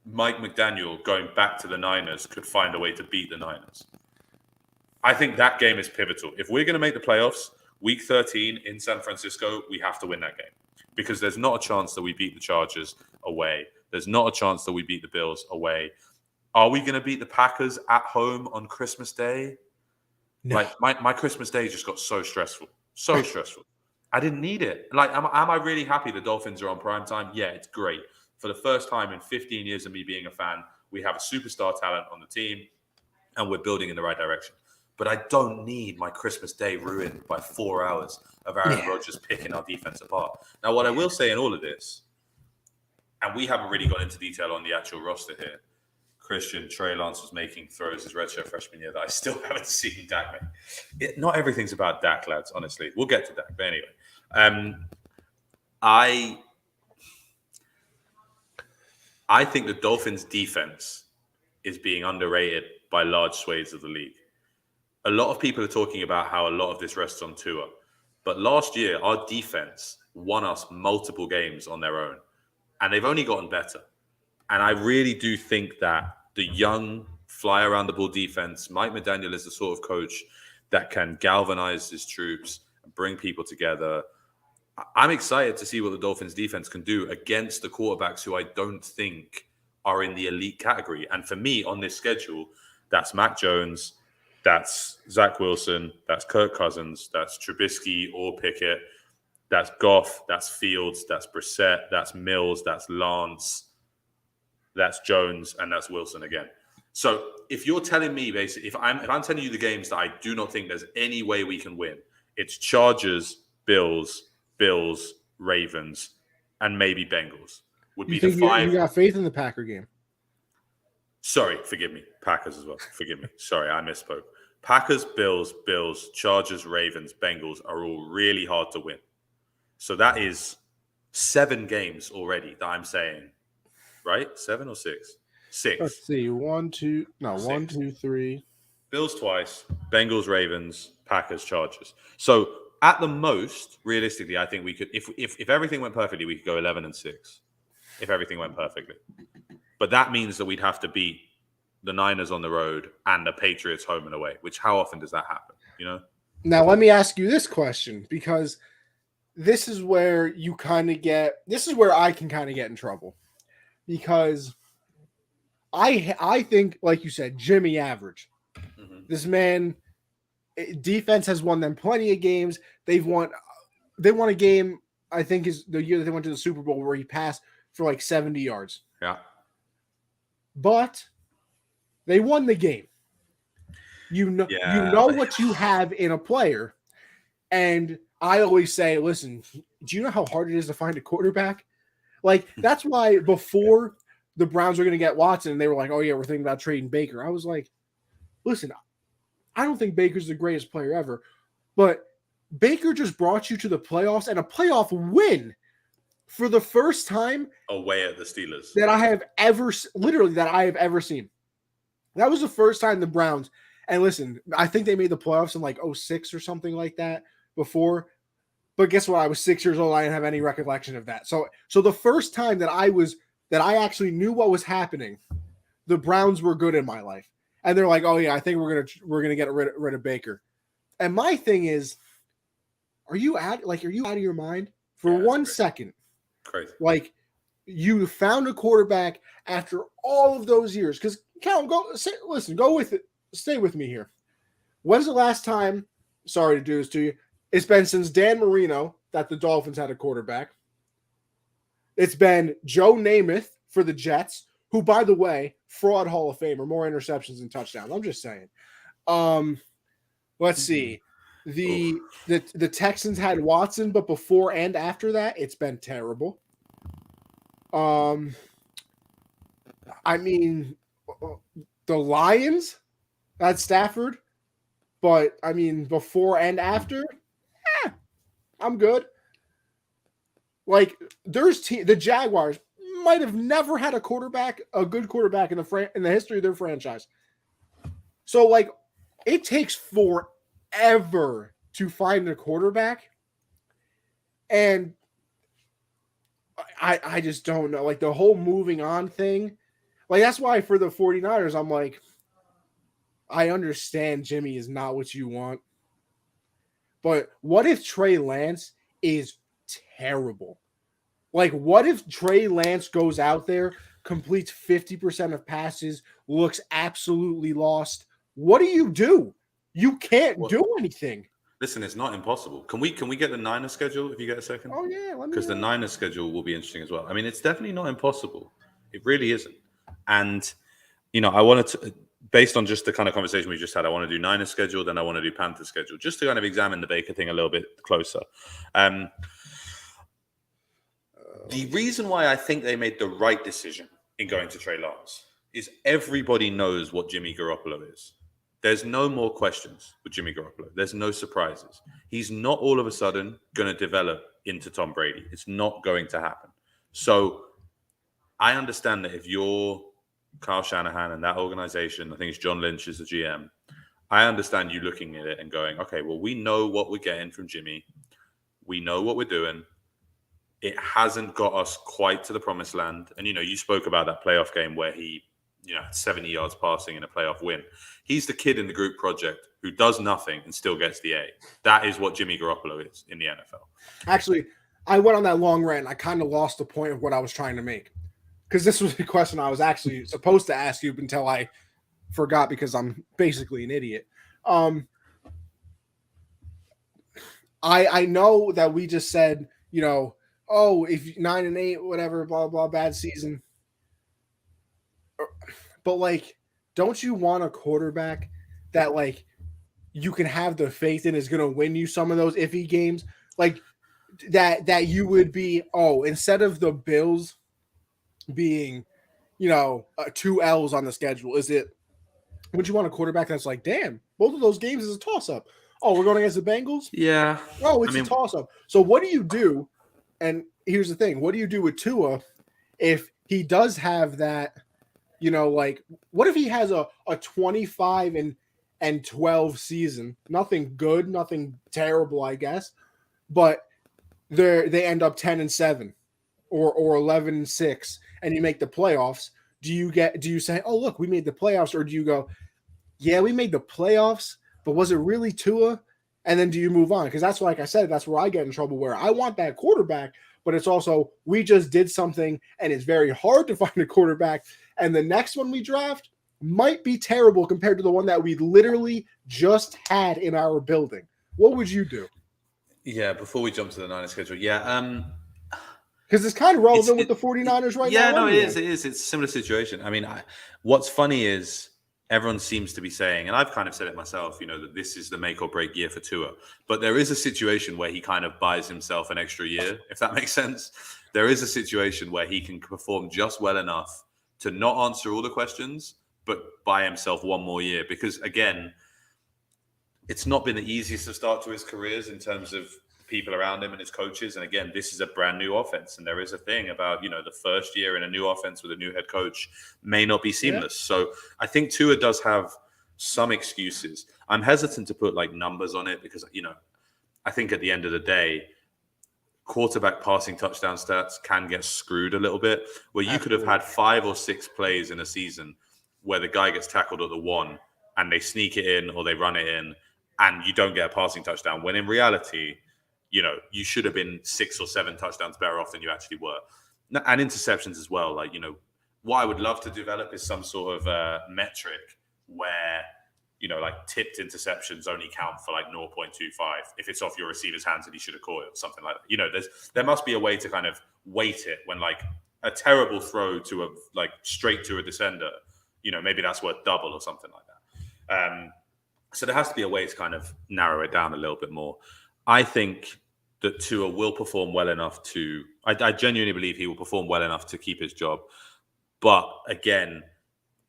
Mike McDaniel going back to the Niners could find a way to beat the Niners. I think that game is pivotal. If we're going to make the playoffs, week 13 in San Francisco, we have to win that game because there's not a chance that we beat the Chargers away. There's not a chance that we beat the Bills away. Are we going to beat the Packers at home on Christmas Day? No. Like my Christmas Day just got so stressful. So stressful. I didn't need it. Like, am I really happy the Dolphins are on prime time? Yeah, it's great. For the first time in 15 years of me being a fan, we have a superstar talent on the team and we're building in the right direction. But I don't need my Christmas Day ruined by 4 hours of Aaron Rodgers picking our defense apart. Now, what I will say in all of this, and we haven't really gone into detail on the actual roster here, Christian Trey Lance was making throws his redshirt freshman year that I still haven't seen Dak make. Not everything's about Dak, lads, honestly. We'll get to Dak. But anyway, I think the Dolphins' defense is being underrated by large swathes of the league. A lot of people are talking about how a lot of this rests on Tua. But last year, our defense won us multiple games on their own. And they've only gotten better. And I really do think that the young, fly-around-the-ball defense, Mike McDaniel is the sort of coach that can galvanize his troops and bring people together. I'm excited to see what the Dolphins defense can do against the quarterbacks who I don't think are in the elite category. And for me, on this schedule, that's Mac Jones, that's Zach Wilson, that's Kirk Cousins, that's Trubisky or Pickett, that's Goff, that's Fields, that's Brissett, that's Mills, that's Lance, that's Jones, and that's Wilson again. So if you're telling me, basically, if I'm telling you the games that I do not think there's any way we can win, it's Chargers, Bills, Ravens, and maybe Bengals. Would be the 5. You got faith in the Packer game? Sorry, forgive me. Packers as well. Forgive me. Sorry, I misspoke. Packers, Bills, Chargers, Ravens, Bengals are all really hard to win. So that is 7 games already that I'm saying, right? 7 or 6? 6. Let's see. 1, 2, 3. Bills twice, Bengals, Ravens, Packers, Chargers. So at the most, realistically, I think we could, if everything went perfectly, we could go 11-6. If everything went perfectly. But that means that we'd have to beat the Niners on the road and the Patriots home and away, which how often does that happen, Now, let me ask you this question, because this is where I can kind of get in trouble. Because I think, like you said, Jimmy average. Mm-hmm. This man, defense has won them plenty of games. They won a game, I think, is the year that they went to the Super Bowl where he passed for like 70 yards. Yeah. But they won the game. You know what you have in a player. And I always say, listen, do you know how hard it is to find a quarterback? Like, that's why before the Browns were going to get Watson, and they were like, oh, yeah, we're thinking about trading Baker. I was like, listen, I don't think Baker's the greatest player ever, but Baker just brought you to the playoffs and a playoff win for the first time away at the Steelers that I have ever seen. That was the first time the Browns, and listen, I think they made the playoffs in like 2006 or something like that before. But guess what? I was 6 years old. I didn't have any recollection of that. So the first time that I actually knew what was happening, the Browns were good in my life. and they're like, "Oh yeah, I think we're gonna get rid of Baker." And my thing is, are you out of your mind for 1 second? Crazy. Like, you found a quarterback after all of those years. Because Callum, go with it. Stay with me here. When's the last time? Sorry to do this to you. It's been since Dan Marino that the Dolphins had a quarterback. It's been Joe Namath for the Jets, who, by the way, fraud Hall of Famer, more interceptions than touchdowns. I'm just saying. Let's see. The Texans had Watson, but before and after that, it's been terrible. I mean, the Lions had Stafford, but I mean, before and after, I'm good. Like, the Jaguars might have never had a good quarterback in the history of their franchise. So, like, it takes forever to find a quarterback, and I just don't know. Like, the whole moving on thing, like, that's why for the 49ers, I'm like, I understand Jimmy is not what you want, but what if Trey Lance is terrible? Like, what if Trey Lance goes out there, completes 50% of passes, looks absolutely lost? What do? You can't do anything. Listen, it's not impossible. Can we get the Niners schedule if you get a second? Oh yeah, because the Niners schedule will be interesting as well. I mean, it's definitely not impossible. It really isn't. And I wanted to, based on just the kind of conversation we just had, I want to do Niners schedule, then I want to do Panthers schedule, just to kind of examine the Baker thing a little bit closer. The reason why I think they made the right decision in going to Trey Lance is everybody knows what Jimmy Garoppolo is. There's no more questions with Jimmy Garoppolo. There's no surprises. He's not all of a sudden going to develop into Tom Brady. It's not going to happen. So I understand that if you're Kyle Shanahan and that organization, I think it's John Lynch is the GM, I understand you looking at it and going, okay, well, we know what we're getting from Jimmy. We know what we're doing. It hasn't got us quite to the promised land. And, you spoke about that playoff game where he, 70 yards passing in a playoff win. He's the kid in the group project who does nothing and still gets the A. That is what Jimmy Garoppolo is in the NFL. Actually, I went on that long rant. I kind of lost the point of what I was trying to make, because this was the question I was actually supposed to ask you until I forgot, because I'm basically an idiot. I know that we just said, if 9-8, whatever, blah, blah, bad season. But, like, don't you want a quarterback that, like, you can have the faith in is going to win you some of those iffy games? Like, that you would be, instead of the Bills being, 2 L's on the schedule, would you want a quarterback that's like, damn, both of those games is a toss-up? Oh, we're going against the Bengals? Yeah. Oh, it's a toss-up. So what do you do? And here's the thing. What do you do with Tua if he does have that, like, what if he has a 25 and 12 season? Nothing good, nothing terrible, I guess. But they end up 10-7 or 11-6, and you make the playoffs. Do you say, oh, look, we made the playoffs? Or do you go, yeah, we made the playoffs, but was it really Tua? And then do you move on? Because that's, like I said, that's where I get in trouble, where I want that quarterback, but it's also, we just did something and it's very hard to find a quarterback. And the next one we draft might be terrible compared to the one that we literally just had in our building. What would you do? Yeah, before we jump to the Niners schedule, because it's kind of relevant with the 49ers right now. Yeah, no, anyway. It is. It's a similar situation. I mean, what's funny is everyone seems to be saying, and I've kind of said it myself, that this is the make or break year for Tua. But there is a situation where he kind of buys himself an extra year, if that makes sense. There is a situation where he can perform just well enough to not answer all the questions, but buy himself one more year. Because, again, it's not been the easiest of start to his careers in terms of people around him and his coaches. And again, this is a brand new offense. And there is a thing about, the first year in a new offense with a new head coach may not be seamless. Yeah. So I think Tua does have some excuses. I'm hesitant to put like numbers on it because, I think at the end of the day, quarterback passing touchdown stats can get screwed a little bit, where you could have had 5 or 6 plays in a season where the guy gets tackled at the 1 and they sneak it in or they run it in and you don't get a passing touchdown, when in reality, you should have been 6 or 7 touchdowns better off than you actually were. And interceptions as well. Like, what I would love to develop is some sort of metric where, like tipped interceptions only count for like 0.25 if it's off your receiver's hands and he should have caught it or something like that. There must be a way to kind of weight it when like a terrible throw to straight to a defender, maybe that's worth double or something like that. So there has to be a way to kind of narrow it down a little bit more. I think that Tua will perform well enough to, I genuinely believe he will perform well enough to keep his job. But again,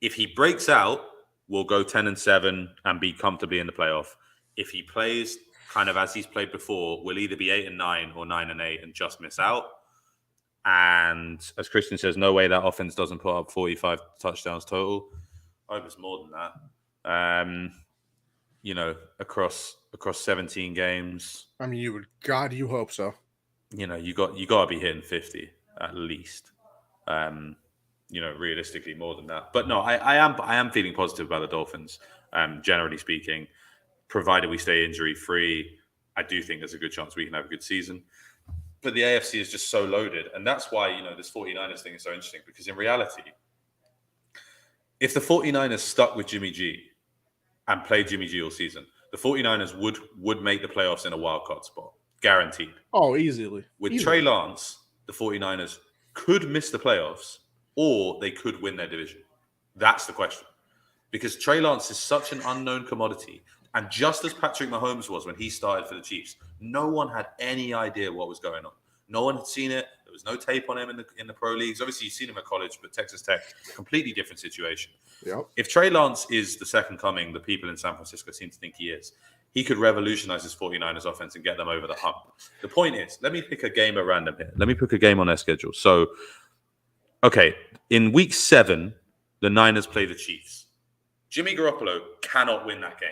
if he breaks out, we'll go 10-7 and be comfortably in the playoff. If he plays kind of as he's played before, we'll either be 8-9 or 9-8 and just miss out. And as Christian says, no way that offense doesn't put up 45 touchdowns total. I hope it's more than that. Across 17 games. I mean, you hope so. You got to be hitting 50 at least. Realistically more than that. But no, I am feeling positive about the Dolphins, generally speaking. Provided we stay injury free, I do think there's a good chance we can have a good season. But the AFC is just so loaded. And that's why, this 49ers thing is so interesting. Because in reality, if the 49ers stuck with Jimmy G and played Jimmy G all season, the 49ers would make the playoffs in a wild card spot. Guaranteed. Oh, easily. With Trey Lance, the 49ers could miss the playoffs or they could win their division. That's the question. Because Trey Lance is such an unknown commodity. And just as Patrick Mahomes was when he started for the Chiefs, no one had any idea what was going on. No one had seen it. There was no tape on him in the pro leagues. Obviously, you've seen him at college, but Texas Tech, completely different situation. Yep. If Trey Lance is the second coming, the people in San Francisco seem to think he is, he could revolutionize his 49ers offense and get them over the hump. The point is, let me pick a game at random here. Let me pick a game on their schedule. So, okay, in week 7, the Niners play the Chiefs. Jimmy Garoppolo cannot win that game.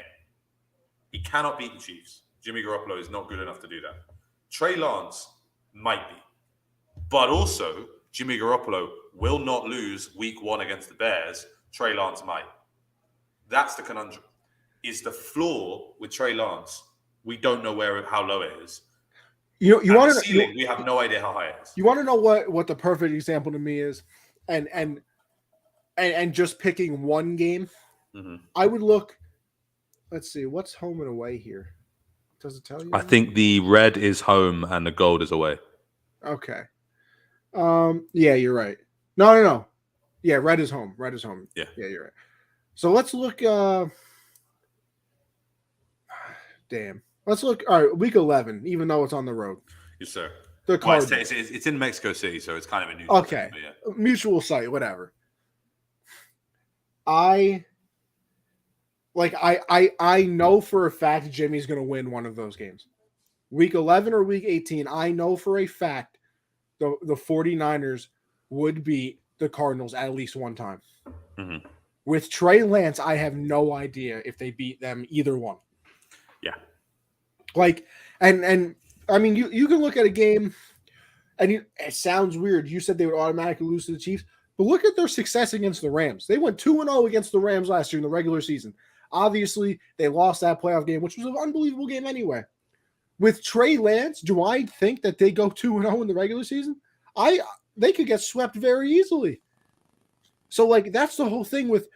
He cannot beat the Chiefs. Jimmy Garoppolo is not good enough to do that. Trey Lance might be. But also, Jimmy Garoppolo will not lose week 1 against the Bears. Trey Lance might. That's the conundrum. Is the floor with Trey Lance, we don't know how low it is. You want the ceiling, we have no idea how high it is. You want to know what the perfect example to me is? And just picking one game, I would look. Let's see, what's home and away here? Does it tell you? I think the red is home and the gold is away. Okay. Yeah, you're right. No. Yeah, red is home. Yeah, you're right. So let's look. Damn. Let's look. All right, week 11, even though it's on the road. Yes, sir. The Cardinals. It's in Mexico City, so it's kind of a neutral. Okay. Thing, yeah. Mutual site, whatever. I know for a fact Jimmy's going to win one of those games. Week 11 or week 18, I know for a fact the 49ers would beat the Cardinals at least one time. Mm-hmm. With Trey Lance, I have no idea if they beat them either one. Yeah. And I mean, you can look at a game, and it sounds weird. You said they would automatically lose to the Chiefs, but look at their success against the Rams. They went 2-0 against the Rams last year in the regular season. Obviously, they lost that playoff game, which was an unbelievable game anyway. With Trey Lance, do I think that they go 2-0 in the regular season? They could get swept very easily. So, that's the whole thing with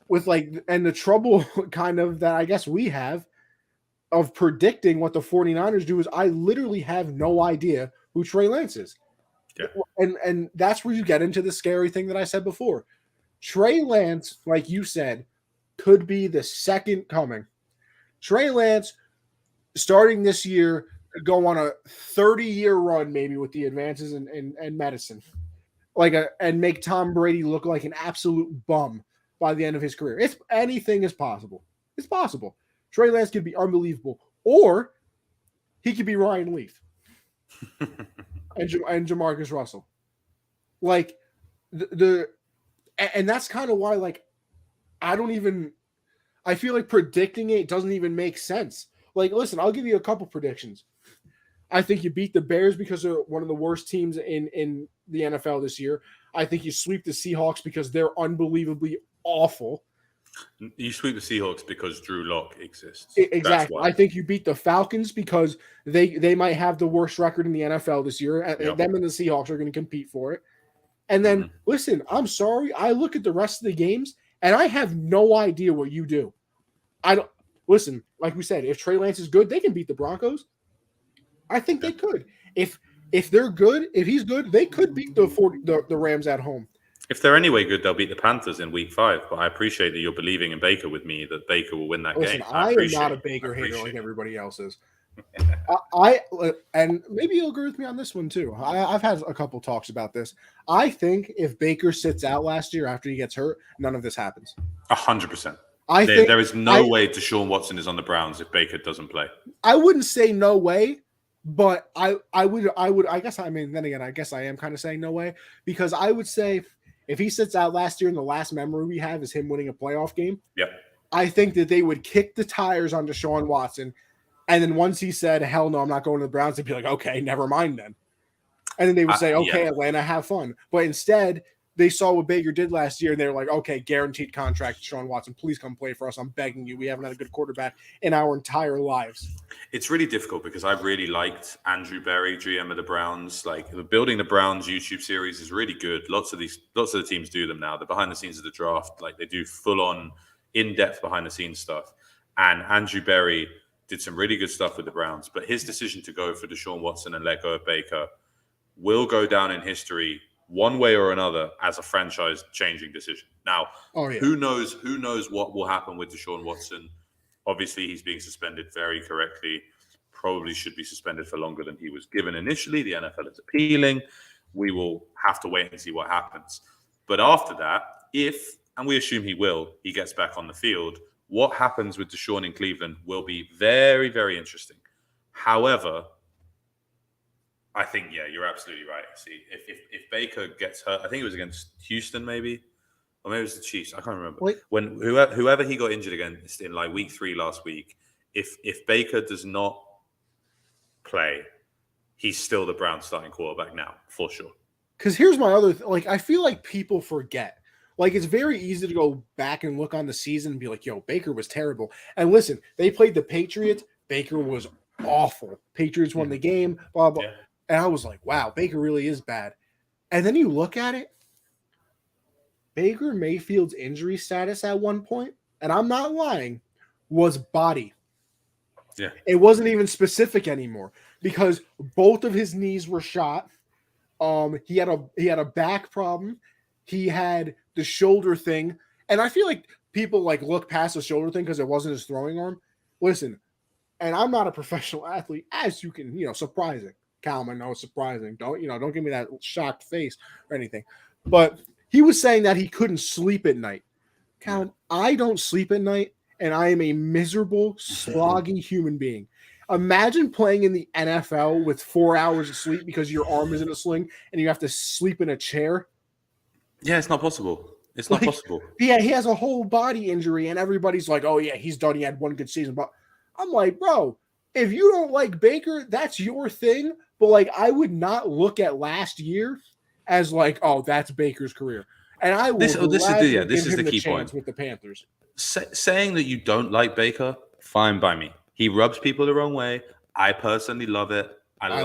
and the trouble kind of that I guess we have of predicting what the 49ers do is I literally have no idea who Trey Lance is. Yeah. And that's where you get into the scary thing that I said before. Trey Lance, like you said, could be the second coming. Trey Lance, starting this year, could go on a 30-year run maybe with the advances in medicine. And make Tom Brady look like an absolute bum by the end of his career. Anything is possible. It's possible. Trey Lance could be unbelievable. Or he could be Ryan Leaf. and Jamarcus Russell. And that's kind of why, I feel like predicting it doesn't even make sense. Listen, I'll give you a couple predictions. I think you beat the Bears because they're one of the worst teams in the NFL this year. I think you sweep the Seahawks because they're unbelievably awful. You sweep the Seahawks because Drew Lock exists. Exactly. I think you beat the Falcons because they might have the worst record in the NFL this year. Yep. Them and the Seahawks are going to compete for it. And then, listen, I'm sorry. I look at the rest of the games, and I have no idea what you do. I don't listen. Like we said, if Trey Lance is good, they can beat the Broncos. I think they could. If they're good, if he's good, they could beat the Rams at home. If they're anyway good, they'll beat the Panthers in Week 5. But I appreciate that you're believing in Baker with me that Baker will win that game. I am not a Baker hater like everybody else is. And maybe you'll agree with me on this one too. I've had a couple talks about this. I think if Baker sits out last year after he gets hurt, none of this happens. 100%. I think there is no way Deshaun Watson is on the Browns if Baker doesn't play. I wouldn't say no way, but I would. I guess I mean. Then again, I guess I am kind of saying no way because I would say if he sits out last year and the last memory we have is him winning a playoff game. Yep. I think that they would kick the tires on Deshaun Watson. And then once he said, hell no, I'm not going to the Browns, they'd be like, okay, never mind then. And then they would say, okay, Atlanta, have fun. But instead, they saw what Baker did last year, and they were like, okay, guaranteed contract, Deshaun Watson, please come play for us. I'm begging you. We haven't had a good quarterback in our entire lives. It's really difficult because I really liked Andrew Berry, GM of the Browns. Like, building the Browns YouTube series is really good. Lots of the teams do them now. The behind the scenes of the draft, like they do full on in-depth behind the scenes stuff. And Andrew Berry did some really good stuff with the Browns, but his decision to go for Deshaun Watson and let go of Baker will go down in history one way or another as a franchise-changing decision. Now, who knows what will happen with Deshaun Watson? Obviously, he's being suspended very correctly. Probably should be suspended for longer than he was given initially. The NFL is appealing. We will have to wait and see what happens. But after that, and we assume he will, he gets back on the field, what happens with Deshaun in Cleveland will be very, very interesting. However, I think, you're absolutely right. See, if Baker gets hurt, I think it was against Houston, maybe, or maybe it was the Chiefs. I can't remember. When whoever he got injured against in like week 3 last week, if Baker does not play, he's still the Browns starting quarterback now, for sure. Because here's my other I feel like people forget. Like, it's very easy to go back and look on the season and be like, yo, Baker was terrible. And listen, they played the Patriots. Baker was awful. Patriots won the game, blah, blah. Yeah. And I was like, wow, Baker really is bad. And then you look at it, Baker Mayfield's injury status at one point, and I'm not lying, was body. Yeah. It wasn't even specific anymore because both of his knees were shot. He had a back problem. He had the shoulder thing. And I feel like people look past the shoulder thing because it wasn't his throwing arm. Listen, and I'm not a professional athlete, as you can, surprising. Callum, I know it's surprising. Don't give me that shocked face or anything. But he was saying that he couldn't sleep at night. Callum, I don't sleep at night, and I am a miserable, sloggy human being. Imagine playing in the NFL with 4 hours of sleep because your arm is in a sling and you have to sleep in a chair. Yeah, it's not possible. It's not possible. Yeah, he has a whole body injury, and everybody's like, oh, yeah, he's done. He had one good season. But I'm like, bro, if you don't like Baker, that's your thing. But, I would not look at last year as oh, that's Baker's career. And I will this is the key point with the Panthers. Saying that you don't like Baker, fine by me. He rubs people the wrong way. I personally love it. I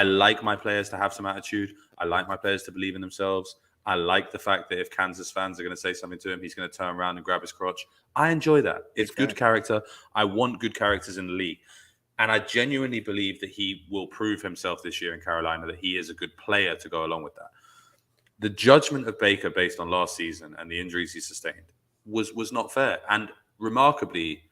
like my players to have some attitude. I like my players to believe in themselves. I like the fact that if Kansas fans are going to say something to him, he's going to turn around and grab his crotch. I enjoy that. It's good character. I want good characters in the league. And I genuinely believe that he will prove himself this year in Carolina, that he is a good player to go along with that. The judgment of Baker based on last season and the injuries he sustained was not fair. And remarkably,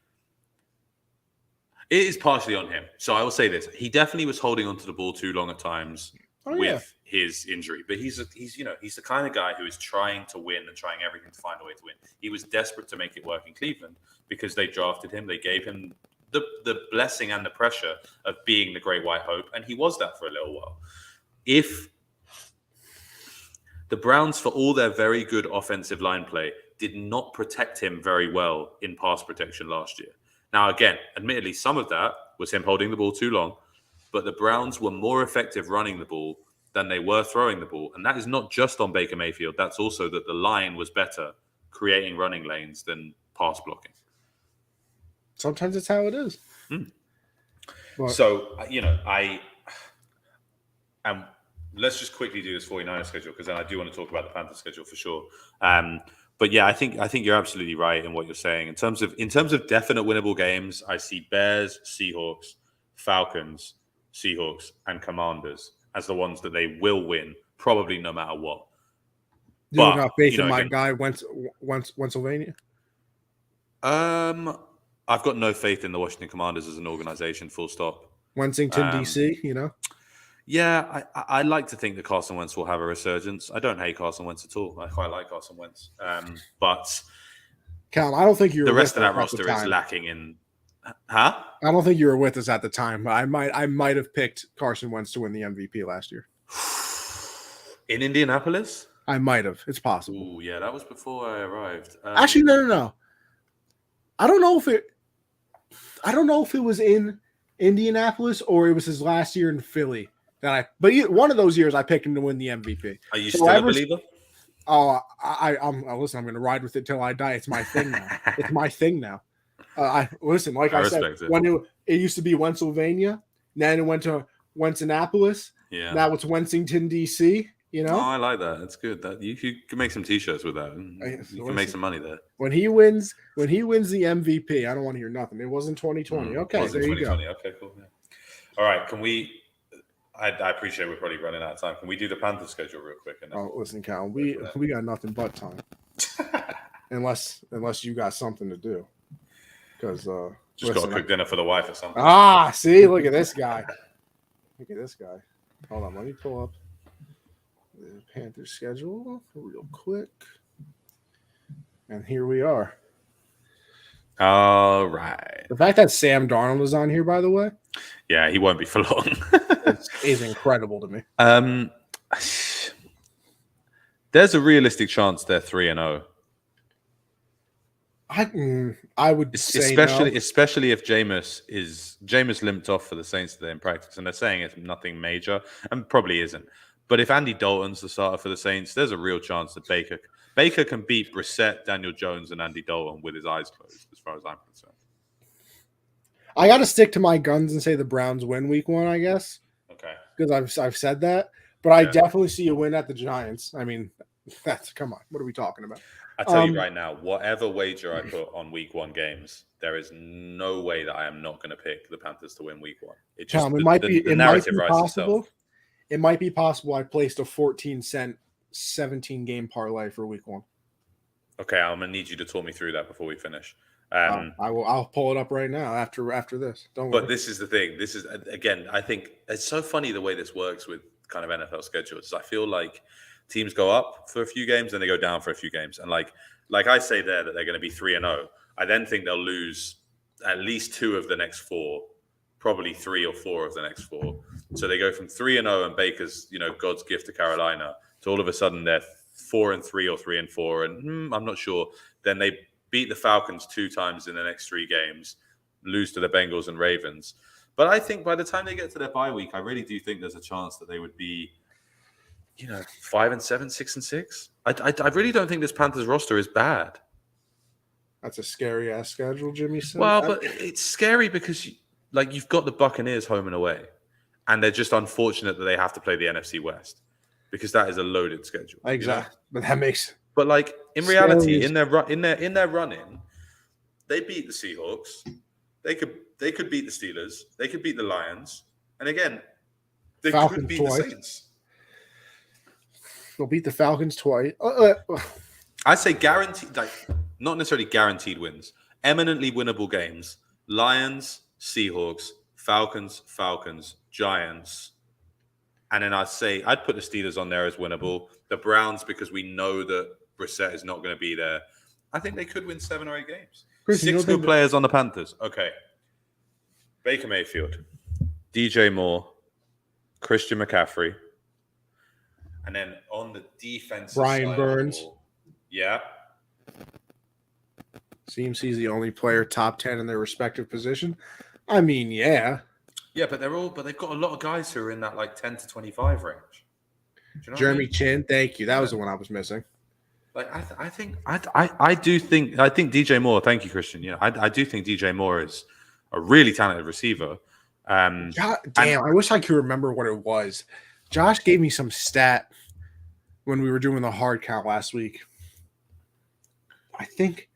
it is partially on him. So I will say this. He definitely was holding onto the ball too long at times with his injury. But he's the kind of guy who is trying to win and trying everything to find a way to win. He was desperate to make it work in Cleveland because they drafted him. They gave him the blessing and the pressure of being the great white hope. And he was that for a little while. If the Browns, for all their very good offensive line play, did not protect him very well in pass protection last year. Now, again, admittedly, some of that was him holding the ball too long, but the Browns were more effective running the ball than they were throwing the ball. And that is not just on Baker Mayfield. That's also that the line was better creating running lanes than pass blocking. Sometimes it's how it is. But, so, let's just quickly do this 49ers schedule, because then I do want to talk about the Panthers schedule for sure. But yeah, I think you're absolutely right in what you're saying. In terms of definite winnable games, I see Bears, Seahawks, Falcons, Seahawks, and Commanders as the ones that they will win, probably no matter what. You're not facing my guy, Pennsylvania? I've got no faith in the Washington Commanders as an organization, full stop. Wensington, D.C., Yeah, I like to think that Carson Wentz will have a resurgence. I don't hate Carson Wentz at all. I quite like Carson Wentz. But Callum, I don't think you were the rest of that roster is lacking in. Huh? I don't think you were with us at the time. I might have picked Carson Wentz to win the MVP last year. In Indianapolis? I might have. It's possible. Ooh, yeah, that was before I arrived. Actually, no. I don't know if it was in Indianapolis or it was his last year in Philly. But one of those years I picked him to win the MVP. Are you still a believer? Oh, listen. I'm going to ride with it till I die. It's my thing now. It's my thing now. I said, when it used to be Pennsylvania, then it went to Winston-Appolis. Yeah. Now it's Wensington, D.C. Oh, I like that. That's good. That you can make some T-shirts with that. You can make some money there. When he wins the MVP, I don't want to hear nothing. It wasn't 2020. Okay, there you go. Okay, cool. Yeah. All right, can we? I appreciate we're probably running out of time. Can we do the Panthers schedule real quick? Listen, Cal, we got nothing but time, unless you got something to do. Because got to cook dinner for the wife or something. See, look at this guy. Hold on, let me pull up the Panthers schedule real quick. And here we are. All right. The fact that Sam Darnold is on here, by the way. Yeah, he won't be for long. is incredible to me. There's a realistic chance they're 3-0. I would say especially if Jameis limped off for the Saints today in practice, and they're saying it's nothing major, and probably isn't. But if Andy Dalton's the starter for the Saints, there's a real chance that Baker can beat Brissett, Daniel Jones, and Andy Dalton with his eyes closed, as far as I'm concerned. I got to stick to my guns and say the Browns win week 1, I guess. Okay. Because I've said that, but I definitely see a win at the Giants. I mean, come on. What are we talking about? I tell you right now, whatever wager I put on week 1 games, there is no way that I am not going to pick the Panthers to win week 1. The narrative writes itself. It might be possible I placed a 14-cent 17-game parlay for week 1. Okay, I'm going to need you to talk me through that before we finish. I'll pull it up right now after this. Don't worry. But this is the thing. This is, again, I think it's so funny the way this works with kind of NFL schedules. I feel like teams go up for a few games, then they go down for a few games. And like I say there that they're going to be 3-0. I then think they'll lose at least 2 of the next 4, probably 3 or 4 of the next 4. So they go from 3-0 and Baker's, God's gift to Carolina, to all of a sudden they're 4-3 or 3-4, and I'm not sure. Then they beat the Falcons 2 times in the next 3 games, lose to the Bengals and Ravens. But I think by the time they get to their bye week, I really do think there's a chance that they would be 5-7, 6-6. I really don't think this Panthers roster is bad. That's a scary ass schedule, Jimmy said. Well, but it's scary because you've got the Buccaneers home and away, and they're just unfortunate that they have to play the NFC West because that is a loaded schedule. Exactly, but that makes. But in reality, in their run-in, they beat the Seahawks. They could beat the Steelers. They could beat the Lions, and again, they could beat the Saints. They'll beat the Falcons twice. I say guaranteed, not necessarily guaranteed wins, eminently winnable games. Lions, Seahawks, Falcons, Giants. And then I'd put the Steelers on there as winnable. The Browns, because we know that Brissett is not going to be there. I think they could win 7 or 8 games. Chris, 6 good players on the Panthers. Okay. Baker Mayfield, DJ Moore, Christian McCaffrey. And then on the defensive Brian side Burns. Yeah. Seems he's the only player top 10 in their respective position. I mean, yeah. Yeah, but they've got a lot of guys who are in that 10 to 25 range. Jeremy Chin, thank you. That was the one I was missing. Like I think DJ Moore. Thank you, Christian. I do think DJ Moore is a really talented receiver. God damn, I wish I could remember what it was. Josh gave me some stat when we were doing the hard count last week. I think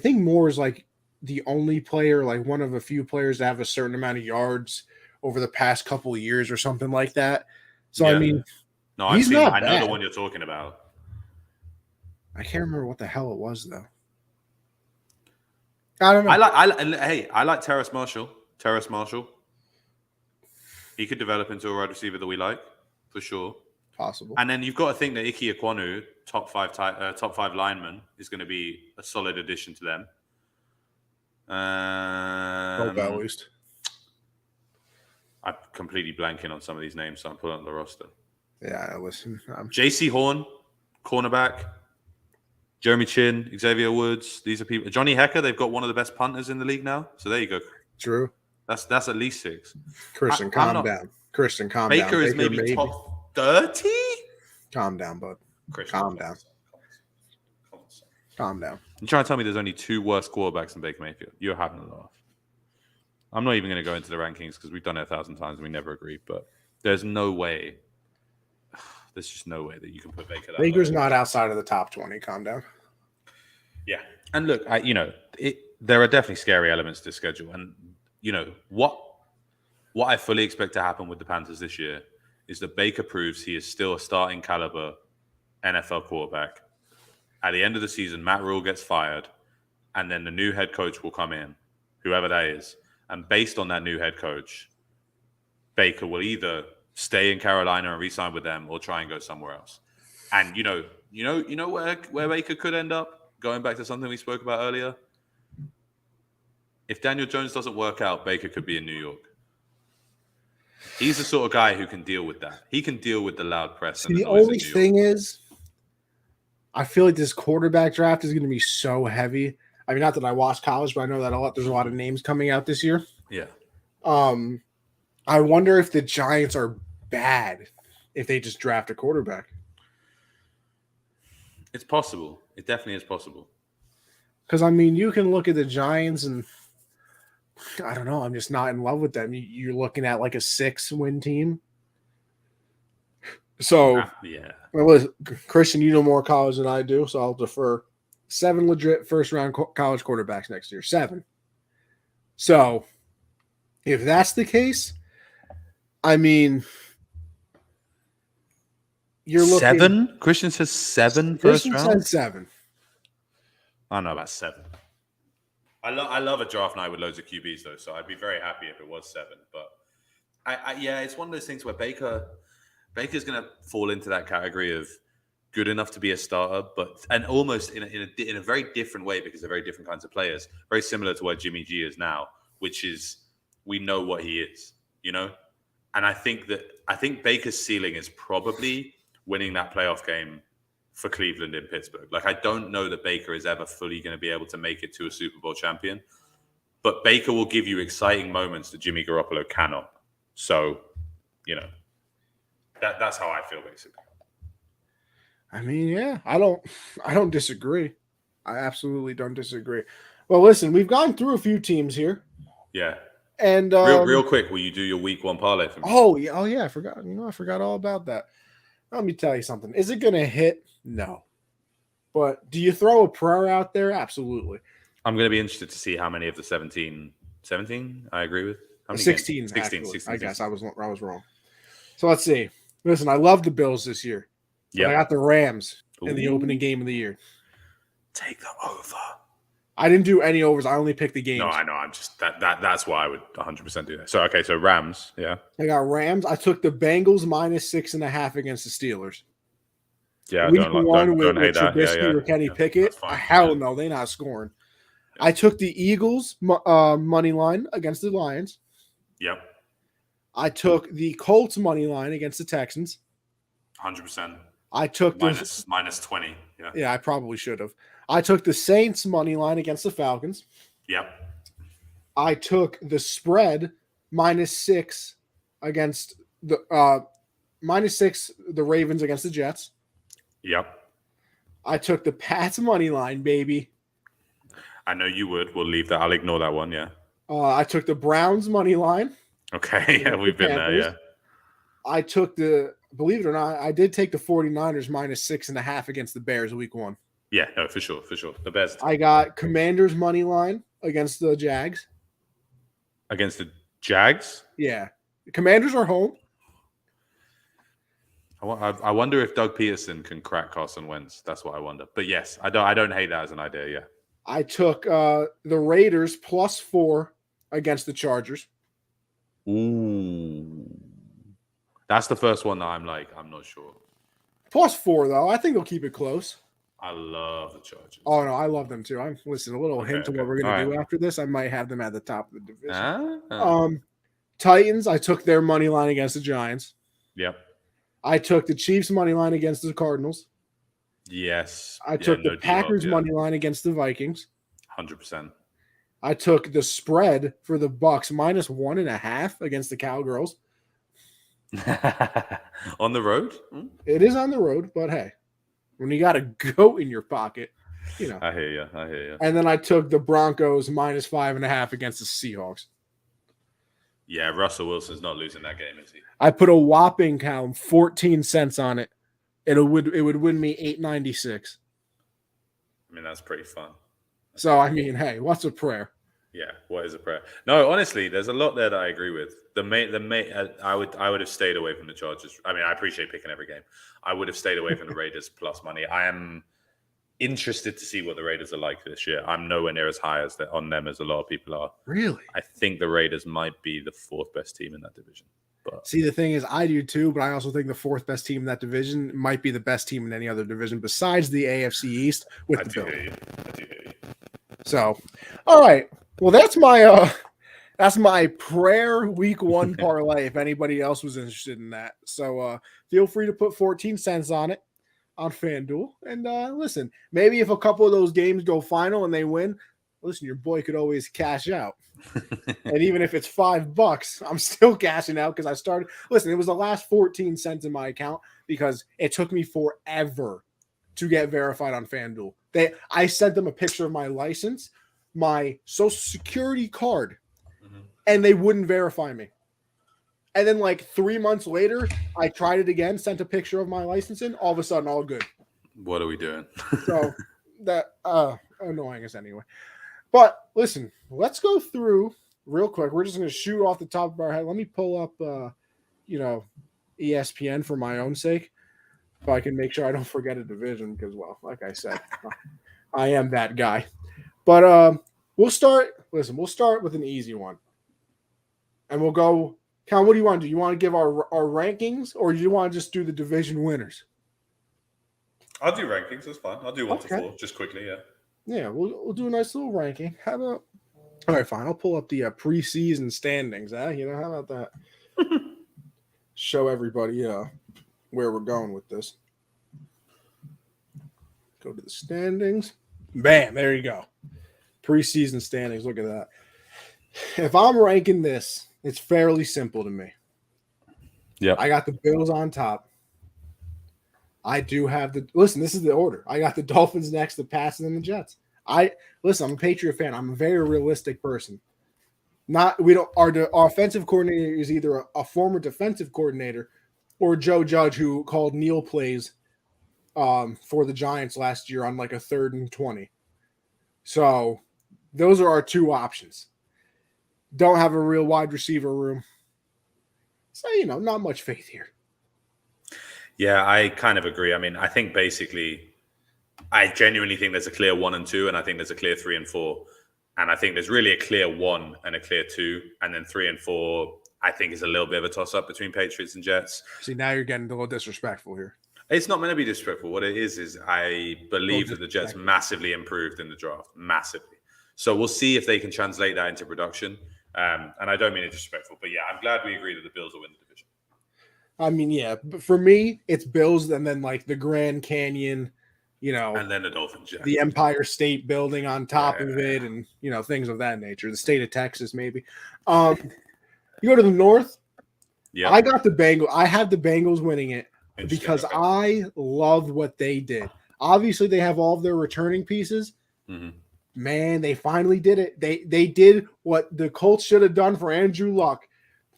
Moore is like the only player, like one of a few players to have a certain amount of yards over the past couple of years or something like that. So I mean, no, he's not I bad. know the one you're talking about. I can't remember what the hell it was though. I don't know. I like Terrace Marshall. He could develop into a wide receiver that we like for sure. Possible. And then you've got to think that Ike Ekwonu, top five lineman, is going to be a solid addition to them. At least. I'm completely blanking on some of these names, so I'm pulling up the roster. Yeah, listen. J.C. Horn, cornerback. Jeremy Chin, Xavier Woods. These are people. Johnny Hecker, they've got one of the best punters in the league now. So there you go. True. That's at least 6. Christian, calm down. Christian, calm down. Baker is maybe top 30? Calm down, bud. Christian, calm down. Calm down. You're trying to tell me there's only 2 worse quarterbacks than Baker Mayfield? You're having a laugh. I'm not even going to go into the rankings because we've done it 1,000 times and we never agreed. But there's no way. There's just no way that you can put Baker that Baker's low. not outside of the top 20. Calm down. Yeah. And look, there are definitely scary elements to this schedule. And, what I fully expect to happen with the Panthers this year is that Baker proves he is still a starting caliber NFL quarterback. At the end of the season, Matt Rule gets fired, and then the new head coach will come in, whoever that is. And based on that new head coach, Baker will either stay in Carolina and re-sign with them or try and go somewhere else. And where Baker could end up, going back to something we spoke about earlier. If Daniel Jones doesn't work out, Baker could be in New York. He's the sort of guy who can deal with that. He can deal with the loud press. See, the only thing is, I feel like this quarterback draft is going to be so heavy. I mean, not that I watch college, but I know that there's a lot of names coming out this year. Yeah. I wonder if the Giants are bad if they just draft a quarterback. It's possible. It definitely is possible. Because, I mean, you can look at the Giants and I don't know. I'm just not in love with them. You're looking at like a 6-win team. So, yeah. Well, Christian, you know more college than I do, so I'll defer. 7 legit first-round college quarterbacks next year. 7. So, if that's the case, I mean, you're looking 7. Christian says 7 first round. Christian said 7. I don't know about 7. I love a draft night with loads of QBs though, so I'd be very happy if it was 7. But it's one of those things where Baker's going to fall into that category of good enough to be a starter, and almost in a very different way because they're very different kinds of players. Very similar to where Jimmy G is now, which is we know what he is, And I think Baker's ceiling is probably winning that playoff game for Cleveland in Pittsburgh. Like, I don't know that Baker is ever fully going to be able to make it to a Super Bowl champion, but Baker will give you exciting moments that Jimmy Garoppolo cannot. So, that's how I feel basically. I mean, yeah, I don't disagree. I absolutely don't disagree. Well, listen, we've gone through a few teams here. Yeah. And real quick, will you do your week 1 parlay for me? Oh yeah, I forgot. I forgot all about that. Let me tell you something. Is it going to hit? No. But do you throw a prayer out there? Absolutely. I'm going to be interested to see how many of the 17 I agree with. How many 16. 16. I guess I was wrong. So let's see. Listen, I love the Bills this year. Yeah. I got the Rams in the opening game of the year. Take the over. I didn't do any overs. I only picked the games. No, I know. I'm just that's why I would 100% do that. So Rams, yeah. I got Rams. I took the Bengals -6.5 against the Steelers. Yeah, Week 1 with hate that. Trubisky or Kenny Pickett. Hell no, they're not scoring. I took the Eagles money line against the Lions. Yep. I took the Colts money line against the Texans. 100%. I took minus 20. Yeah. Yeah, I probably should have. I took the Saints money line against the Falcons. Yep. I took the spread -6 against the -6 the Ravens against the Jets. Yep. I took the Pats money line, baby. I know you would. We'll leave that. I'll ignore that one. Yeah. I took the Browns money line. Okay. Yeah, we've been there. Yeah. I took believe it or not, I did take the 49ers -6.5 against the Bears week 1. Yeah, no, for sure. The best. I got Commanders money line against the Jags. Against the Jags? Yeah. The Commanders are home. I wonder if Doug Peterson can crack Carson Wentz. That's what I wonder. But yes, I don't hate that as an idea, yeah. I took the Raiders +4 against the Chargers. Ooh. That's the first one that I'm not sure. +4, though. I think they'll keep it close. I love the Chargers. Oh, no, I love them, too. Listen, a little hint to what we're going to do after this. I might have them at the top of the division. Titans, I took their money line against the Giants. Yep. I took the Chiefs money line against the Cardinals. Yes. I took the Packers money line against the Vikings. 100%. I took the spread for the Bucks -1.5 against the Cowgirls. On the road? It is on the road, but hey, when you got a goat in your pocket, you know. I hear you. And then I took the Broncos -5.5 against the Seahawks. Yeah, Russell Wilson's not losing that game, is he? I put a whopping, Callum, 14 cents on it. It would win me $8.96. I mean, that's pretty fun. So, I mean, hey, what's a prayer? Yeah, what is a prayer? No, honestly, there's a lot there that I agree with. I would have stayed away from the Chargers. I mean, I appreciate picking every game. I would have stayed away from the Raiders plus money. I am interested to see what the Raiders are like this year. I'm nowhere near as high on them as a lot of people are. Really? I think the Raiders might be the 4th best team in that division. But see, the thing is, I do too, but I also think the 4th best team in that division might be the best team in any other division besides the AFC East with the Bills. I do hear you. So, all right. Well, that's my prayer week 1 parlay. If anybody else was interested in that, so feel free to put 14 cents on it on FanDuel. And listen, maybe if a couple of those games go final and they win, listen, your boy could always cash out. And even if it's $5, I'm still cashing out because I started. Listen, it was the last 14 cents in my account because it took me forever to get verified on FanDuel. I sent them a picture of my license, my social security card, and they wouldn't verify me. And then like 3 months later, I tried it again, sent a picture of my license in, all of a sudden, all good. What are we doing? So that annoying us anyway. But listen, let's go through real quick. We're just going to shoot off the top of our head. Let me pull up, ESPN for my own sake, so I can make sure I don't forget a division because, well, like I said, I am that guy. But we'll start with an easy one. And we'll go, Cal, what do you want to do? You want to give our rankings or do you want to just do the division winners? I'll do rankings. That's fine. I'll do 1 to 4 just quickly, yeah. Yeah, we'll do a nice little ranking. How about? All right, fine. I'll pull up the preseason standings. How about that? Show everybody where we're going with this. Go to the standings. Bam! There you go. Preseason standings. Look at that. If I'm ranking this, it's fairly simple to me. Yeah, I got the Bills on top. I do have listen, this is the order. I got the Dolphins next, the Pats, and then the Jets. I'm a Patriot fan. I'm a very realistic person. Our offensive coordinator is either a former defensive coordinator or Joe Judge, who called kneel plays for the Giants last year on like a 3rd and 20. So those are our 2 options. Don't have a real wide receiver room. So, not much faith here. Yeah, I kind of agree. I mean, I think basically, I genuinely think there's a clear 1 and 2, and I think there's a clear 3 and 4. And I think there's really a clear 1 and a clear 2, and then 3 and 4, I think is a little bit of a toss-up between Patriots and Jets. See, now you're getting a little disrespectful here. It's not meant to be disrespectful. What it is I believe that the Jets massively improved in the draft, massively. So we'll see if they can translate that into production. And I don't mean it disrespectful, but yeah, I'm glad we agree that the Bills will win the division. I mean, yeah, but for me, it's Bills and then like the Grand Canyon, and then the Dolphins, yeah. The Empire State Building on top of it, and things of that nature. The state of Texas, maybe. You go to the North. Yeah, I got the Bengals. I have the Bengals winning it because I love what they did. Obviously, they have all of their returning pieces. Mm-hmm. Man, they finally did it. They did what the Colts should have done for Andrew Luck,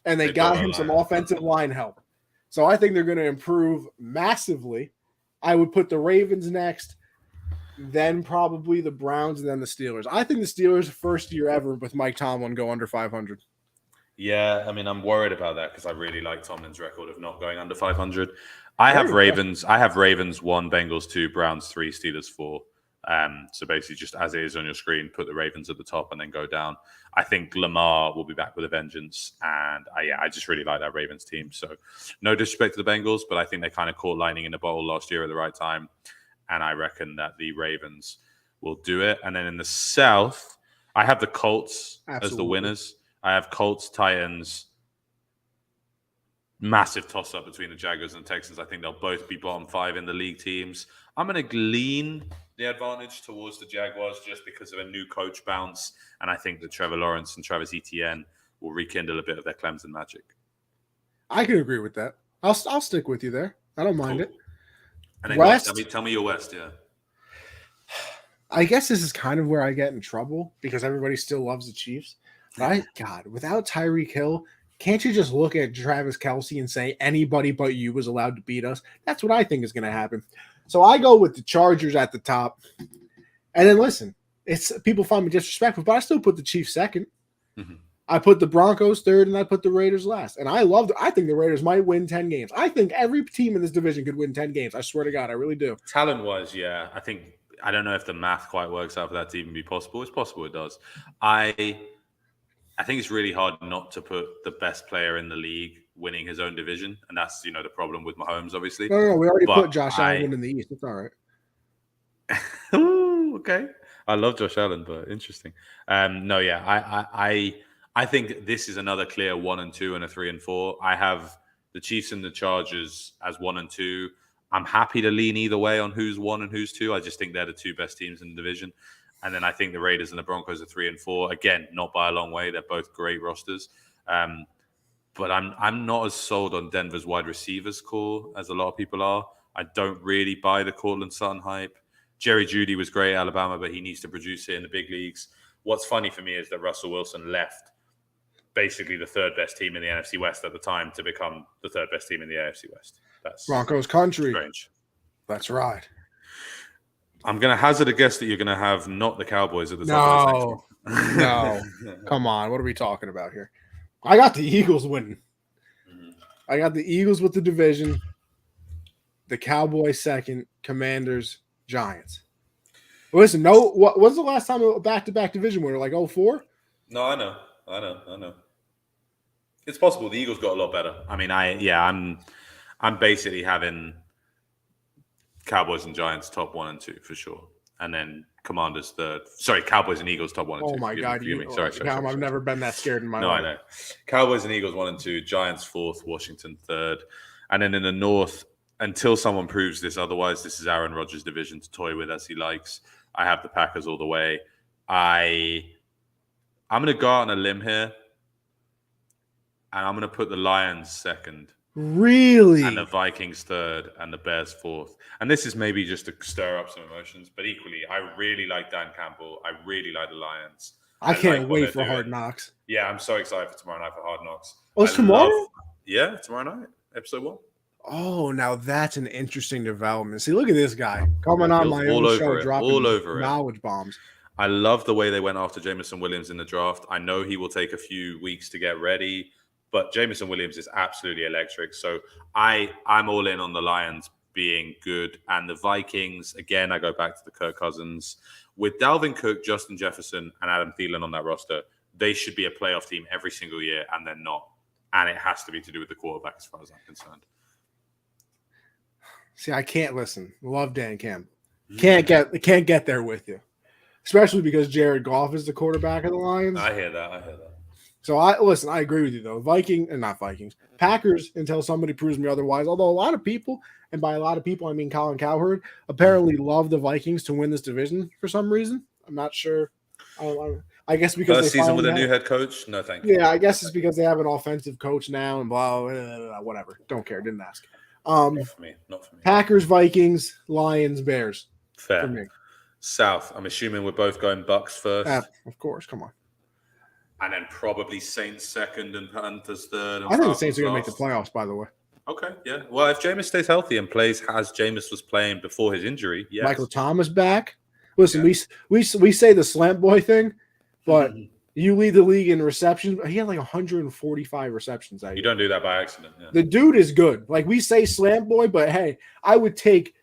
and they got him some offensive line help. So I think they're going to improve massively. I would put the Ravens next, then probably the Browns, and then the Steelers. I think the Steelers' first year ever with Mike Tomlin go under 500. Yeah, I mean, I'm worried about that because I really like Tomlin's record of not going under 500. I have Ravens 1, Bengals 2, Browns 3, Steelers 4. So basically, just as it is on your screen, put the Ravens at the top and then go down. I think Lamar will be back with a vengeance, and I just really like that Ravens team. So no disrespect to the Bengals, but I think they kind of caught lightning in the bottle last year at the right time, and I reckon that the Ravens will do it. And then in the South, I have the Colts as the winners. I have Colts, Titans. Massive toss-up between the Jaguars and Texans. I think they'll both be bottom 5 in the league teams. I'm going to lean the advantage towards the Jaguars just because of a new coach bounce, and I think that Trevor Lawrence and Travis Etienne will rekindle a bit of their Clemson magic. I can agree with that. I'll stick with you there. I don't mind it. And then West? Tell me your West, yeah. I guess this is kind of where I get in trouble because everybody still loves the Chiefs. But God, without Tyreek Hill, can't you just look at Travis Kelce and say anybody but you was allowed to beat us? That's what I think is going to happen. So I go with the Chargers at the top. And then listen, it's people find me disrespectful, but I still put the Chiefs second. Mm-hmm. I put the Broncos third, and I put the Raiders last. And I think the Raiders might win 10 games. I think every team in this division could win 10 games. I swear to God, I really do. Talent-wise, yeah. I don't know if the math quite works out for that to even be possible. It's possible it does. I think it's really hard not to put the best player in the league winning his own division, and that's the problem with Mahomes, obviously. No, we already put Josh Allen in the East. It's all right. Ooh, okay. I love Josh Allen, but interesting. I think this is another clear 1 and 2 and a 3 and 4. I have the Chiefs and the Chargers as 1 and 2. I'm happy to lean either way on who's 1 and who's 2. I just think they're the 2 best teams in the division. And then I think the Raiders and the Broncos are 3 and 4. Again, not by a long way. They're both great rosters. But I'm not as sold on Denver's wide receivers core as a lot of people are. I don't really buy the Cortland Sutton hype. Jerry Jeudy was great at Alabama, but he needs to produce it in the big leagues. What's funny for me is that Russell Wilson left basically the 3rd best team in the NFC West at the time to become the 3rd best team in the AFC West. That's Broncos country. Strange. That's right. I'm going to hazard a guess that you're going to have not the Cowboys at the top. No. Come on. What are we talking about here? I got the Eagles winning. Mm-hmm. I got the Eagles with the division, the Cowboys second, Commanders, Giants. Listen, when's the last time a back-to-back division winner? Like 2004? No, I know. It's possible. The Eagles got a lot better. I mean, I'm basically having Cowboys and Giants top 1 and 2 for sure, and then Commanders third. Sorry, Cowboys and Eagles top 1 and 2. Oh my God! Sorry. I've never been that scared in my life. No, I know. Cowboys and Eagles 1 and 2, Giants 4th, Washington 3rd, and then in the North, until someone proves this otherwise, this is Aaron Rodgers' division to toy with as he likes. I have the Packers all the way. I'm going to go out on a limb here, and I'm going to put the Lions second. Really? And the Vikings third, and the Bears 4th. And this is maybe just to stir up some emotions, but equally, I really like Dan Campbell. I really like the Lions. I can't wait for Hard Knocks. Yeah, I'm so excited for tomorrow night for Hard Knocks. Oh, it's tomorrow? Yeah, tomorrow night, episode 1. Oh, now that's an interesting development. See, look at this guy coming on my own show, dropping knowledge bombs. I love the way they went after Jameson Williams in the draft. I know he will take a few weeks to get ready, but Jameson Williams is absolutely electric. So I'm all in on the Lions being good. And the Vikings, again, I go back to the Kirk Cousins. With Dalvin Cook, Justin Jefferson, and Adam Thielen on that roster, they should be a playoff team every single year, and they're not. And it has to be to do with the quarterback as far as I'm concerned. See, I can't listen. Love Dan Campbell. Can't get there with you. Especially because Jared Goff is the quarterback of the Lions. I hear that. So I agree with you though. Packers until somebody proves me otherwise. Although a lot of people, and by a lot of people I mean Colin Cowherd, apparently love the Vikings to win this division for some reason. I'm not sure. I guess because first season with a new head coach. No, thank you. Yeah, I guess it's because they have an offensive coach now and blah, blah, blah, blah, whatever. Don't care. Didn't ask. Not for me. Not for me. Packers, Vikings, Lions, Bears. Fair. For me. South. I'm assuming we're both going Bucks first. Of course. Come on. And then probably Saints second and Panthers third. And I think the Saints are going to make the playoffs, by the way. Okay, yeah. Well, if Jameis stays healthy and plays as Jameis was playing before his injury, yes. Michael Thomas back. Listen, we say the slant boy thing, but you lead the league in receptions. He had like 145 receptions that year. You don't do that by accident. Yeah. The dude is good. Like, we say slant boy, but hey, I would take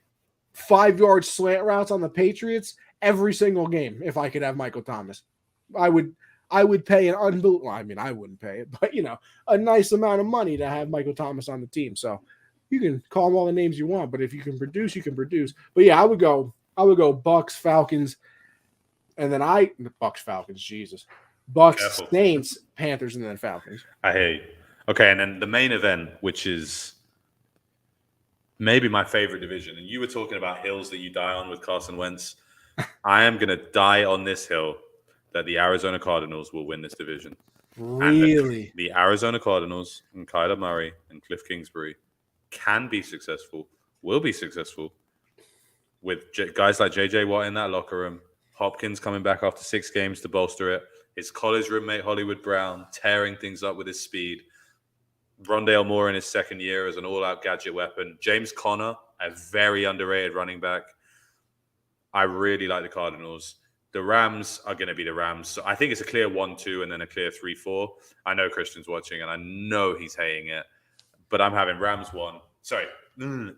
5-yard slant routes on the Patriots every single game if I could have Michael Thomas. I would pay an unbelievable. I mean, I wouldn't pay it, but a nice amount of money to have Michael Thomas on the team. So you can call him all the names you want, but if you can produce, you can produce. But yeah, I would go Bucks, Falcons, and then Bucks, Falcons, Jesus. Bucks, Careful. Saints, Panthers, and then Falcons. I hear you. Okay, and then the main event, which is maybe my favorite division, and you were talking about hills that you die on with Carson Wentz. I am going to die on this hill that the Arizona Cardinals will win this division. Really? The Arizona Cardinals and Kyler Murray and Cliff Kingsbury can be successful, will be successful with guys like J.J. Watt in that locker room, Hopkins coming back after 6 games to bolster it, his college roommate Hollywood Brown tearing things up with his speed, Rondale Moore in his second year as an all-out gadget weapon, James Conner, a very underrated running back. I really like the Cardinals. The Rams are going to be the Rams. So I think it's a clear 1-2 and then a clear 3-4. I know Christian's watching and I know he's hating it, but I'm having Rams 1. Sorry,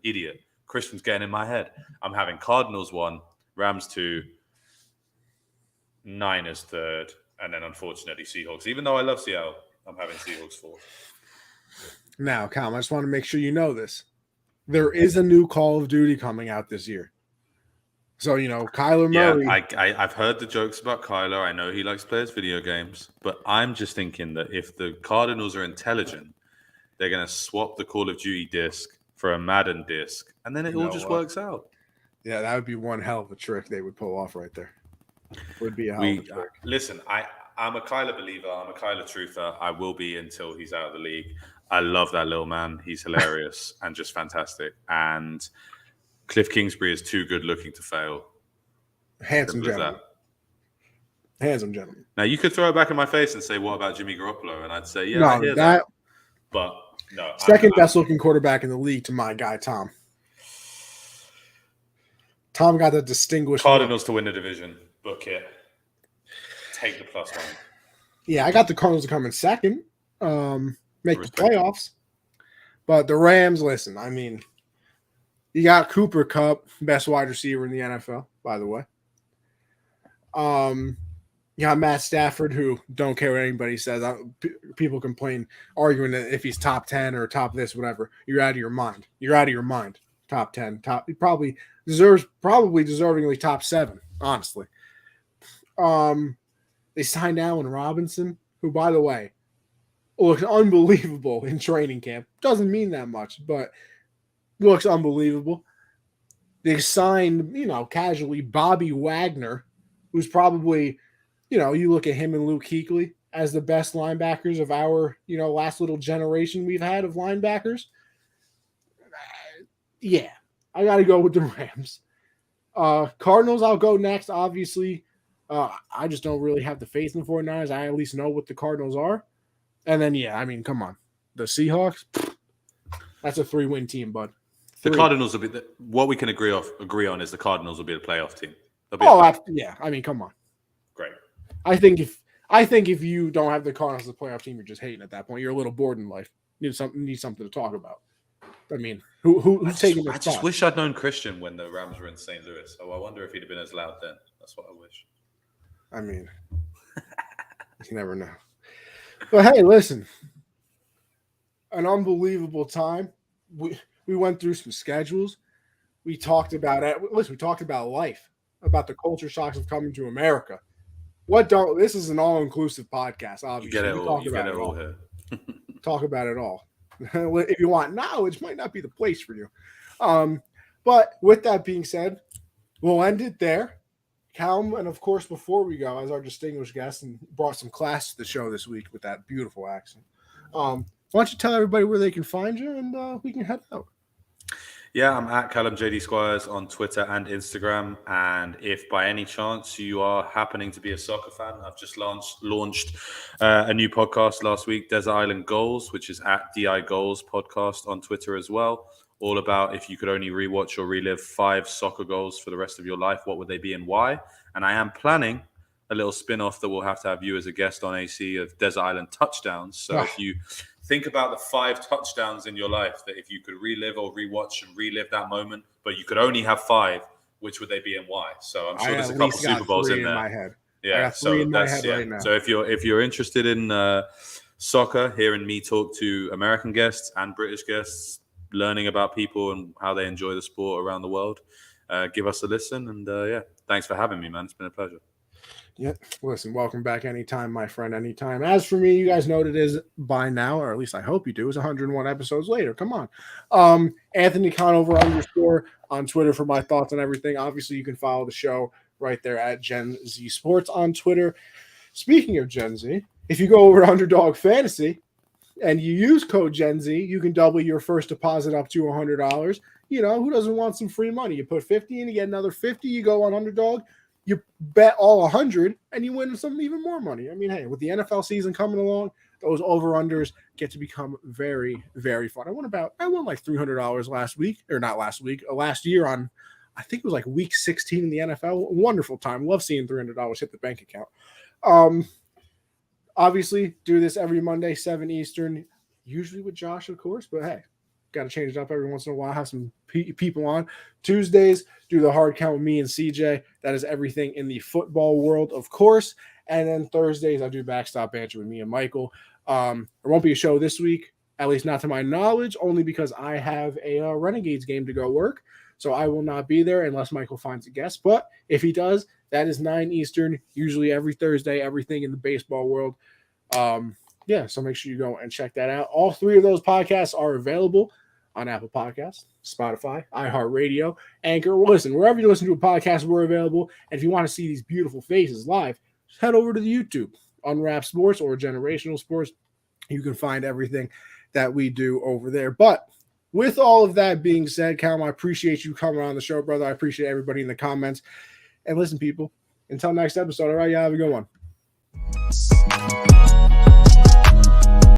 idiot. Christian's getting in my head. I'm having Cardinals 1, Rams 2, Niners 3rd, and then unfortunately Seahawks. Even though I love Seattle, I'm having Seahawks 4th. Now, Callum, I just want to make sure you know this. There is a new Call of Duty coming out this year. So, Kyler Murray. Yeah, I've heard the jokes about Kyler. I know he likes to play his video games. But I'm just thinking that if the Cardinals are intelligent, they're going to swap the Call of Duty disc for a Madden disc. And then it all just works out. Yeah, that would be one hell of a trick they would pull off right there. Would be a hell of a trick. Listen, I'm a Kyler believer. I'm a Kyler truther. I will be until he's out of the league. I love that little man. He's hilarious and just fantastic. And Cliff Kingsbury is too good looking to fail. Handsome gentleman. Handsome gentleman. Now, you could throw it back in my face and say, what about Jimmy Garoppolo? And I'd say, yeah, I hear that. But no. Second best looking quarterback in the league to my guy, Tom. Tom got the distinguished Cardinals to win the division. Book it. Take the +1. Yeah, I got the Cardinals to come in second. Make the playoffs. But the Rams, listen, I mean, you got Cooper Kupp, best wide receiver in the NFL, by the way. You got Matt Stafford, who don't care what anybody says. People complain, arguing that if he's top 10 or top this, whatever. You're out of your mind. You're out of your mind. Top 10. He probably deservingly top 7, honestly. They signed Allen Robinson, who, by the way, looks unbelievable in training camp. Doesn't mean that much, but looks unbelievable. They signed, casually Bobby Wagner, who's probably, you look at him and Luke Kuechly as the best linebackers of our, last little generation we've had of linebackers. Yeah, I got to go with the Rams. Cardinals, I'll go next, obviously. I just don't really have the faith in the 49ers. I at least know what the Cardinals are. And then, yeah, I mean, come on. The Seahawks, that's a 3-win team, bud. The Cardinals will be what we can agree on is the Cardinals will be a playoff team. Yeah. I mean, come on. Great. I think if you don't have the Cardinals as a playoff team, you're just hating at that point. You're a little bored in life. Need something to talk about. I mean, who's taking the spot? I just wish I'd known Christian when the Rams were in St. Louis. So I wonder if he'd have been as loud then. That's what I wish. I mean, you never know. But hey, listen, an unbelievable time. We went through some schedules. We talked about it. Listen, we talked about life, about the culture shocks of coming to America. This is an all-inclusive podcast, obviously. You get it all. You get it all here. Talk about it all. If you want knowledge, might not be the place for you. But with that being said, we'll end it there. Callum, and of course, before we go, as our distinguished guest and brought some class to the show this week with that beautiful accent, why don't you tell everybody where they can find you and we can head out? Yeah, I'm at Callum JD Squires on Twitter and Instagram. And if by any chance you are happening to be a soccer fan, I've just launched a new podcast last week, Desert Island Goals, which is at DI Goals Podcast on Twitter as well. All about if you could only rewatch or relive 5 soccer goals for the rest of your life, what would they be and why? And I am planning a little spin-off that we'll have to have you as a guest on AC of Desert Island touchdowns. So if you think about the 5 touchdowns in your life that if you could relive or rewatch and relive that moment, but you could only have 5, which would they be and why? So I'm sure there's a couple Super Bowls in there. My head. Yeah, so that's right now. So if you're interested in soccer, hearing me talk to American guests and British guests, learning about people and how they enjoy the sport around the world, give us a listen. And thanks for having me, man. It's been a pleasure. Yeah, listen, welcome back anytime, my friend, anytime. As for me, you guys know what it is by now, or at least I hope you do. It's 101 episodes later. Come on. Anthony Conover _ on Twitter for my thoughts on everything. Obviously, you can follow the show right there at Gen Z Sports on Twitter. Speaking of Gen Z, if you go over to Underdog Fantasy and you use code Gen Z, you can double your first deposit up to $100. You know, who doesn't want some free money? You put 50 in, you get another 50. You go on Underdog. You bet all 100 and you win some even more money. I mean, hey, with the NFL season coming along, those over-unders get to become very, very fun. I won like $300 last year on, I think it was like week 16 in the NFL. Wonderful time. Love seeing $300 hit the bank account. Obviously, do this every Monday, 7 Eastern, usually with Josh, of course, but hey, got to change it up every once in a while, have some people on. Tuesdays, do the hard count with me and CJ. That is everything in the football world, of course. And then Thursdays, I do backstop banter with me and Michael. There won't be a show this week, at least not to my knowledge, only because I have a Renegades game to go work. So I will not be there unless Michael finds a guest. But if he does, that is 9 Eastern, usually every Thursday, everything in the baseball world. So make sure you go and check that out. All 3 of those podcasts are available on Apple Podcasts, Spotify, iHeartRadio, Anchor. Listen, wherever you listen to a podcast, we're available. And if you want to see these beautiful faces live, just head over to the YouTube, Unwrap Sports or Generational Sports. You can find everything that we do over there. But with all of that being said, Callum, I appreciate you coming on the show, brother. I appreciate everybody in the comments. And listen, people, until next episode, all right, y'all have a good one.